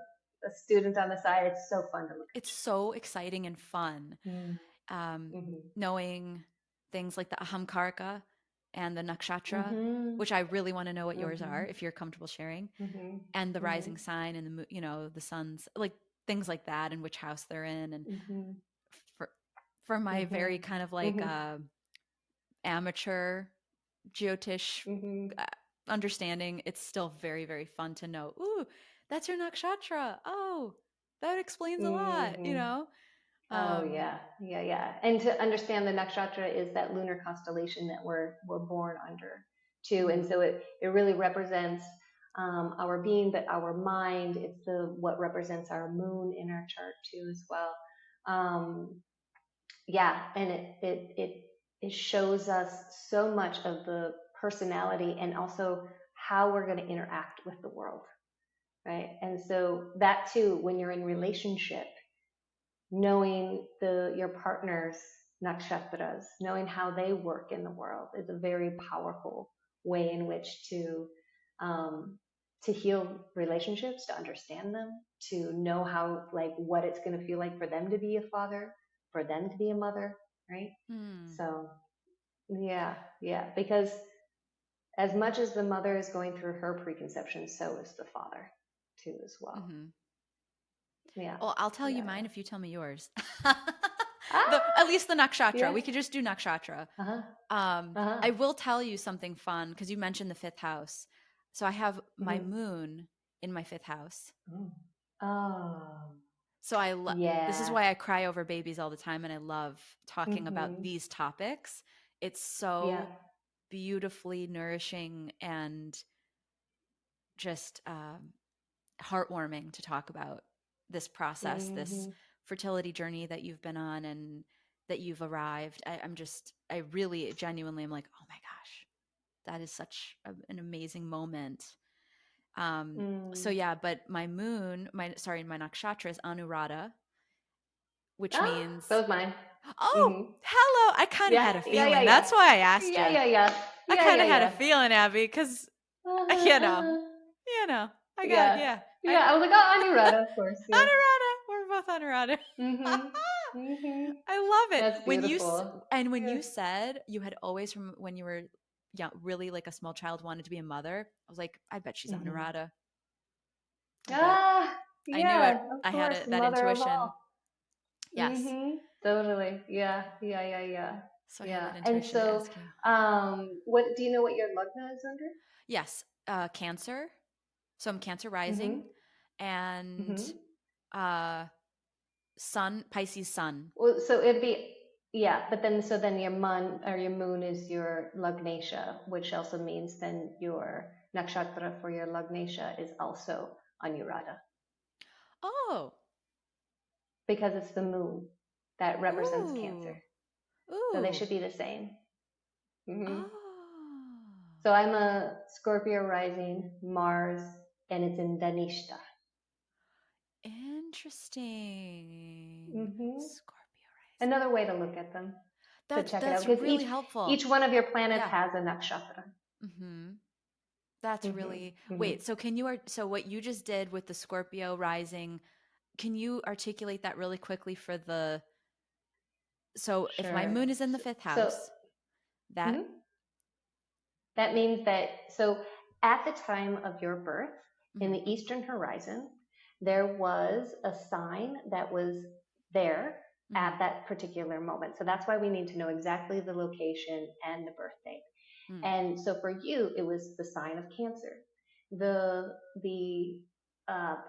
student on the side, it's so fun to look it's so exciting and fun. at. Mm. um, Mhm. knowing things like the ahamkaraka and the nakshatra, Mhm. which I really want to know what yours are, Mhm. if you're comfortable sharing, Mhm. and the rising Mhm. sign and the sun's, like things like that, and which house they're in. And Mhm. for for my very Mhm. kind of like Mhm. amateur geotish Mhm. uh, understanding, it's still very, very fun to know, ooh, that's your nakshatra. Oh, that explains a lot, Mhm. Oh Um, yeah, yeah, yeah. And to understand the nakshatra is that lunar constellation that we're born under too, and mhm, so it really represents our being, but our mind. It's the what represents our moon in our chart too as well. Um, yeah, and it shows us so much of the personality and also how we're going to interact with the world, right? And so that too, when you're in relationship, knowing your partner's nakshatras, knowing how they work in the world is a very powerful way in which um, to heal relationships, to understand them, to know how like what it's going to feel like for them to be a father, for them to be a mother, right? mm, So yeah, yeah, because as much as the mother is going through her preconception, so is the father too as well. mhm. Yeah, Well, I'll tell you yeah, mine yeah. if you tell me yours. At Ah, least the nakshatra. yeah. We could just do nakshatra. Uh-huh. I Uh-huh. will tell you something fun because you mentioned the fifth house. So I have my Mm-hmm. moon in my fifth house. Mm. Oh, So this is yeah. why I cry over babies all the time, and I love talking about Mm-hmm. these topics. It's Yeah. so beautifully nourishing and just heartwarming to talk about this process, this Mm-hmm. fertility journey that you've been on and that you've arrived. I really genuinely am like, oh my gosh, that is such an amazing moment. So Mm. yeah, but my nakshatra is Anuradha, which Ah, means, so is mine. oh, Mm-hmm. hello. I kind of Yeah, had a yeah, yeah, feeling. yeah. That's why I asked Yeah, you. yeah, yeah. I Yeah, kind yeah, of had a yeah. feeling, Abby, because Uh-huh, you know, uh-huh. you know, I got, Yeah. yeah, I, Yeah, I was like, oh, Anurata, of course, yeah. Anuradha. We're both Anuradha. Mm-hmm. Mm-hmm. I love it. That's beautiful. When Yeah. you said you had always from when you were yeah, really like a small child wanted to be a mother, I was like, I bet she's Mm-hmm. Anuradha. I bet. Ah, I knew it. yeah, of I had course, it, that mother of intuition. all. Yes. Mm-hmm. Totally. Yeah. Yeah. Yeah. Yeah. So I had Yeah. that And intuition to so, ask you. what do you know what your lugna is under? Yes, Cancer. So I'm Cancer rising Mm-hmm. and Mm-hmm. uh sun, Pisces sun. Well, so it'd be yeah, but then so then your moon is your lugnesha, which also means then your nakshatra for your lugnesha is also Anuradha Oh. because it's the moon that represents Ooh. Cancer. So they Ooh. should be the same. Hmm. Oh. So I'm a Scorpio rising, Mars, and it's in Dhanishta. Interesting. Hmm. Scorpio rising. Another way to look at them, to check it out, That's because really each helpful. one of your planets Yeah. has a nakshatra. Mhm. That's Hmm. really Hmm. wait, so can you so what you just did with the Scorpio rising, can you articulate that really quickly for the so if my Sure. moon is in the fifth So, house, that mhm. That means that, so at the time of your birth, in mhm, the eastern horizon, there was a sign that was there at mhm, that particular moment. So that's why we need to know exactly the location and the birth date. mm, And so for you, it was the sign of Cancer. The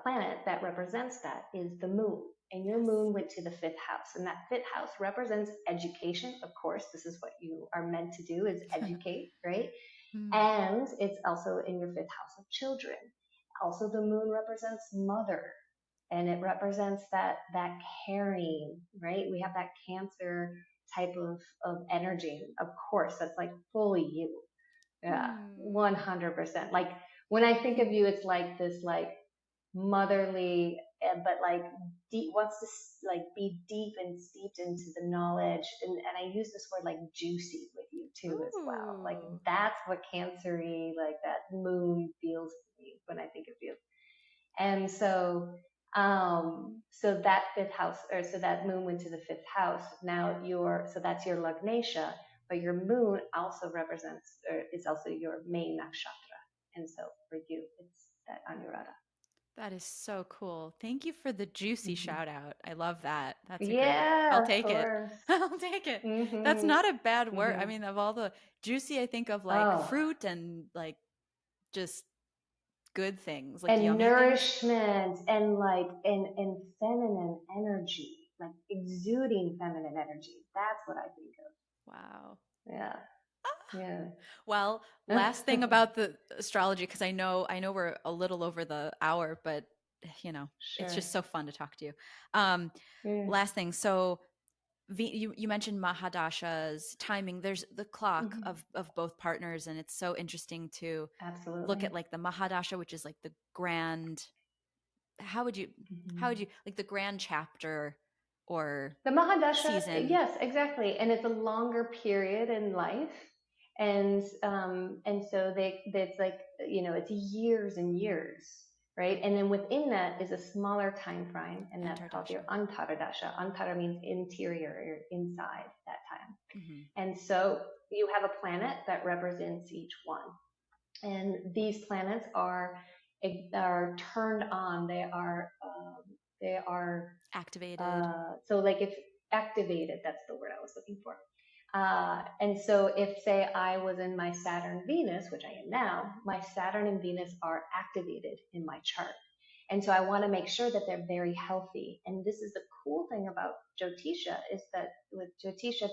planet that represents that is the moon, and your yes. moon went to the fifth house, and that fifth house represents education. Of course, this is what you are meant to do: is educate, right? Mm, And it's also in your fifth house of children. Also, the moon represents mother, and it represents that caring, right? We have that Cancer type of energy. Of course, that's like fully you. Yeah, mm, 100%. Like when I think of you, it's like this like motherly, but like deep, wants to like be deep and steeped into the knowledge. And I use this word like juicy with you too as well. Like ooh, that's what Cancery, like that moon feels to me when I think of you. And so So that fifth house, or so that moon went to the fifth house. Now so that's your Lagnesha, but your moon also represents, or is also your main nakshatra. And so for you, it's that Anuradha. That is so cool. Thank you for the juicy Hmm. shout out. I love that. That's a great. I'll Yeah, of take it. course. I'll take it. That's Hmm. not a bad word. I Hmm. mean, of all the juicy, I think of like Oh, fruit and like just good things, like and yummy things. nourishment and like and feminine energy, like exuding feminine energy. That's what I think Wow. of. Yeah, yeah. Well, last thing about the astrology, because I know we're a little over the hour, but it's Sure. just so fun to talk to you. Um, Yeah. Last thing, so you mentioned Mahadasha's timing. There's the clock Hmm. of both partners, and it's so interesting to look at Absolutely. like the Mahadasha, which is like the grand. How would you how would Hmm. you like the grand chapter or The Mahadasha, season yes, exactly, and it's a longer period in life, and so it's like it's years and years, right? And then within that is a smaller time frame, and that's called your Antardasha? Antaradasha. Antara means interior or inside that time, Hmm. and so you have a planet that represents each one, and these planets are turned on. They are Activated. so like it's activated. That's the word I was looking for. And so if say I was in my Saturn Venus, which I am now, my Saturn and Venus are activated in my chart. And so I want to make sure that they're very healthy. And this is the cool thing about Jyotisha is that with Jyotisha,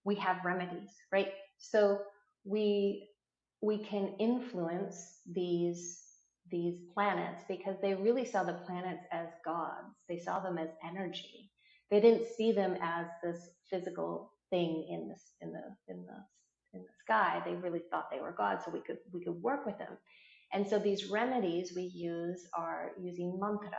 we have remedies, right? So we we can influence these planets because they really saw the planets as gods. They saw them as energy. They didn't see them as this physical thing in the sky. They really thought they were gods, so we could work with them. And so these remedies we use are using mantra,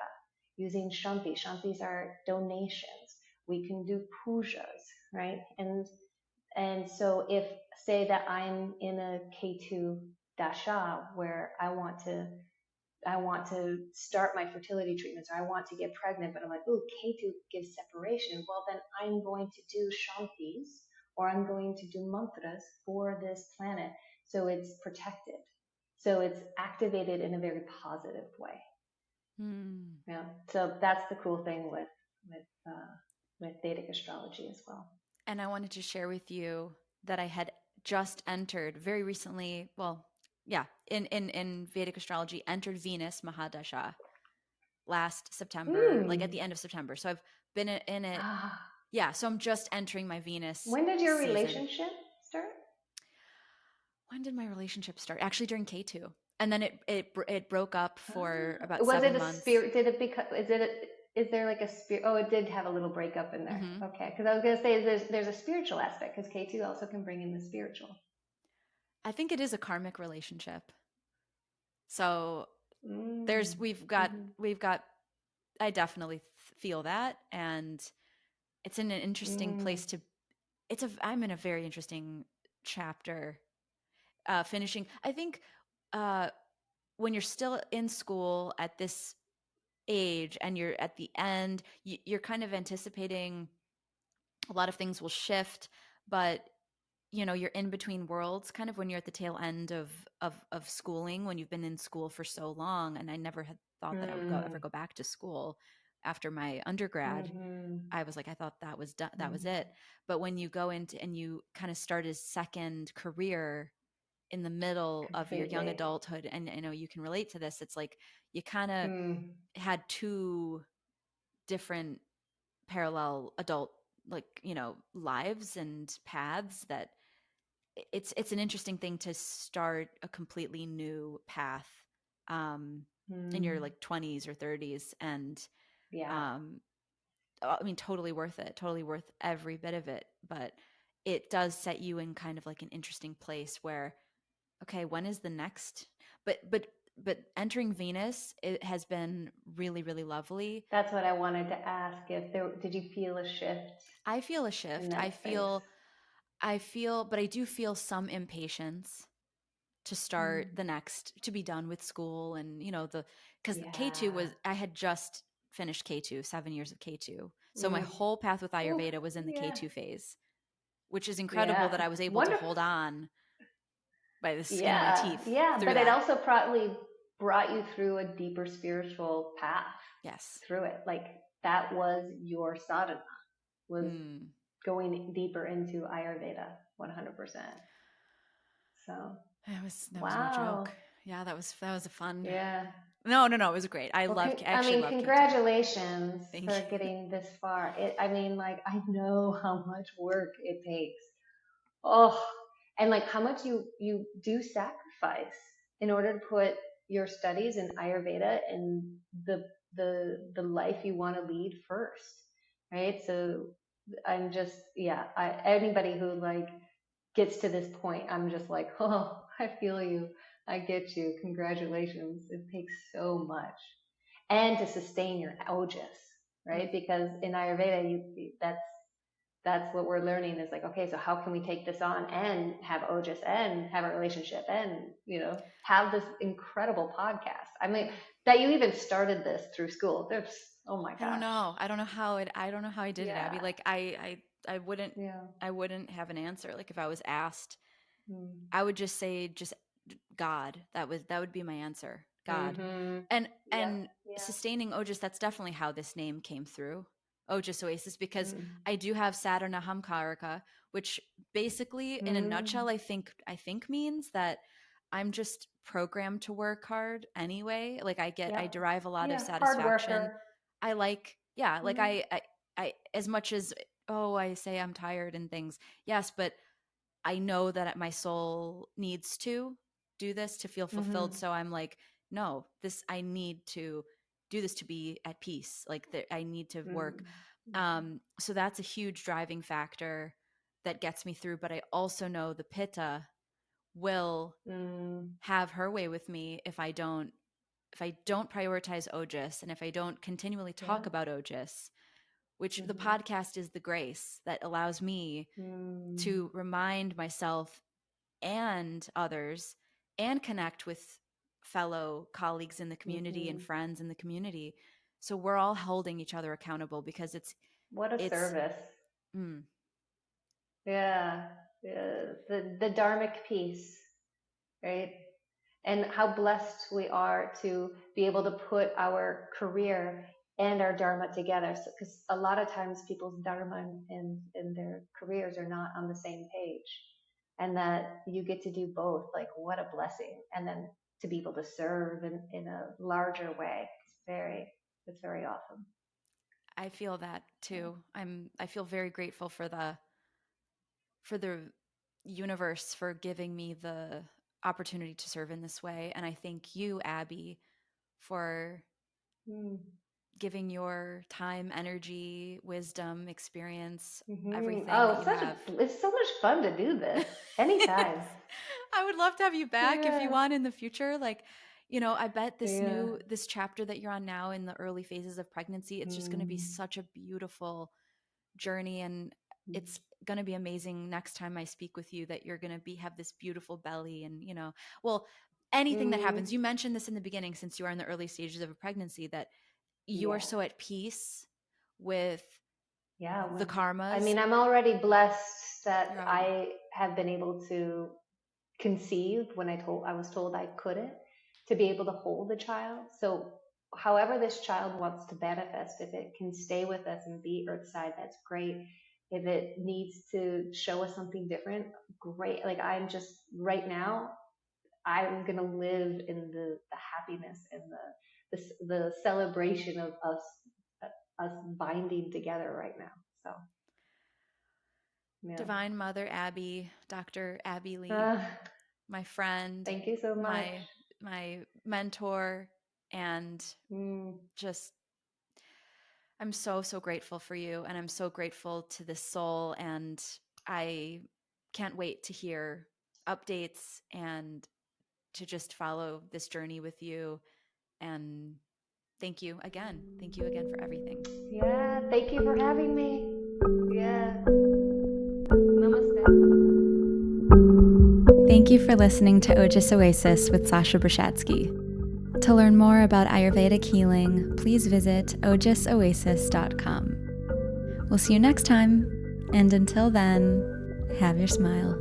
using shanti. Shantis are donations. We can do pujas, right? And so if say that I'm in a K2 dasha where I want to start my fertility treatments or I want to get pregnant, but I'm like, oh, K2 gives separation. Well, then I'm going to do shantis or I'm going to do mantras for this planet. So it's protected. So it's activated in a very positive way. Hmm. Yeah. So that's the cool thing with, uh, with Vedic astrology as well. And I wanted to share with you that I had just entered very recently, well, yeah, in Vedic astrology, entered Venus Mahadasha last September, like at Hmm. the end of September. So I've been in it. Ah. Yeah, so I'm just entering my Venus When did your season. relationship start? When did my relationship start? Actually, during K2. And then it broke up for Ah, about was it 7 a months. spirit? Did it become? Is there like a spirit? Oh, it did have a little breakup in there. Hmm. Okay, because I was gonna say there's a spiritual aspect because K2 also can bring in the spiritual. I think it is a karmic relationship. So Mm. there's we've got I definitely feel that, and it's in an interesting Mm. place to I'm in a very interesting chapter, finishing. I think uh when you're still in school at this age and you're at the end, you're kind of anticipating a lot of things will shift, but you're in between worlds kind of when you're at the tail end of schooling, when you've been in school for so long. And I never had thought that I would ever Mm. go back to school after my undergrad. Mm-hmm. I was like, I thought that was done, that was Mm-hmm. it. But when you go into and you kind of start a second career in the middle of your young Completely. adulthood, and I know you can relate to this, it's like you kind of Mm. had two different parallel adult, like, lives and paths that it's an interesting thing to start a completely new path, um in your Mm. like 20s or 30s. And Yeah, um I mean, totally worth it, totally worth every bit of it. But it does set you in kind of like an interesting place where, okay, when is the next? But entering Venus, it has been really, really lovely. that's what I wanted to ask. If there, did you feel a shift I feel a in shift. that space? But I do feel some impatience to start Mm. the next, to be done with school. And the because Yeah. K2 was, I had just finished K2, 7 years of K2. So my Mm. whole path with Ooh, Ayurveda was in the yeah. K2 phase, which is incredible Yeah. that I was able to Wonderful. hold on by the skin of my Yeah. teeth Yeah. through But it that. also probably brought you through a deeper spiritual path Yes. through it. Like that was your sadhana, was Mm. going deeper into Ayurveda 100%. So, That was no joke. wow. Yeah, that was a fun. Yeah. No, it was great. I Well, I actually mean, love K2. congratulations Thank for you. getting this far. I mean, like, I know how much work it takes. Oh, and like how much you do sacrifice in order to put your studies in Ayurveda and the life you want to lead first, right? So I'm just, yeah, anybody who like gets to this point, I'm just like, oh, I feel you. I get you. Congratulations. It takes so much. And to sustain your ojas, Mm. right? Because in Ayurveda, that's what we're learning is like, okay, so how can we take this on and have ojas and have a relationship and, have this incredible podcast? I mean, that you even started this through school. There's, oh my I don't gosh. know. I don't know how I did it, Yeah. Abby. Like I wouldn't Yeah. I wouldn't have an answer. Like if I was asked, Mm. I would just say just God. That would be my answer. God. Mm-hmm. Yep. And Yeah. sustaining Ojas, that's definitely how this name came through. Ojas Oasis, because Mm. I do have Saturna Hamkaraka, which basically in a Mm. nutshell I think means that I'm just programmed to work hard anyway. Like I Yep. derive a lot of Yeah. Hard satisfaction. worker. I like, yeah, like Mm. I as much as, oh, I say I'm tired and things. Yes, but I know that my soul needs to do this to feel fulfilled. Mm-hmm. So I'm like, no, I need to do this to be at peace. Like I need to work. Mm-hmm. So that's a huge driving factor that gets me through. But I also know the Pitta will Mm. have her way with me if I don't prioritize Ojas and if I don't continually Yeah. talk about Ojas, which the Mm-hmm. podcast is the grace that allows me Mm. to remind myself and others and connect with fellow colleagues in the community and Mm-hmm. friends in the community. So we're all holding each other accountable because What a it's service. mm, Yeah. Yeah. The dharmic piece, right? And how blessed we are to be able to put our career and our dharma together. Because a lot of times people's dharma and their careers are not on the same page. And that you get to do both. Like, what a blessing. And then to be able to serve in a larger way. It's very awesome. I feel that too. I feel very grateful for the universe for giving me the opportunity to serve in this way, and I thank you, Abby, for Mm. giving your time, energy, wisdom, experience, Hmm. everything that Oh, you have. it's so much fun to do this anytime. Yes. I would love to have you back if you Yeah. want in the future. Like, I bet Yeah. this chapter that you're on now in the early phases of pregnancy, it's just going to be Mm. such a beautiful journey, and Mm. it's going to be amazing next time I speak with you that you're going to have this beautiful belly and, well, anything that Mm. happens. You mentioned this in the beginning since you are in the early stages of a pregnancy that you are Yeah. so at peace with Yeah. the I karmas. mean, I'm already blessed You're that already I have been able to conceive when I was told I couldn't, to be able to hold a child. So however this child wants to manifest, if it can stay with us and be earthside, that's great. If it needs to show us something different, great. Like I'm just right now, I'm gonna live in the happiness and the celebration of us binding together right now. So yeah. Divine Mother Abbey, Dr. Abbey Leigh, Uh, my friend, Thank you so much. my mentor, and Mm. just I'm so so grateful for you, and I'm so grateful to this soul, and I can't wait to hear updates and to just follow this journey with you. And thank you again. Thank you again for everything. Yeah, thank you for having me. Yeah. Namaste. Thank you for listening to Ojas Oasis with Sasha Brashadsky. To To learn more about Ayurvedic healing, please visit ojasoasis.com. We'll see you next time, and until then, have your smile.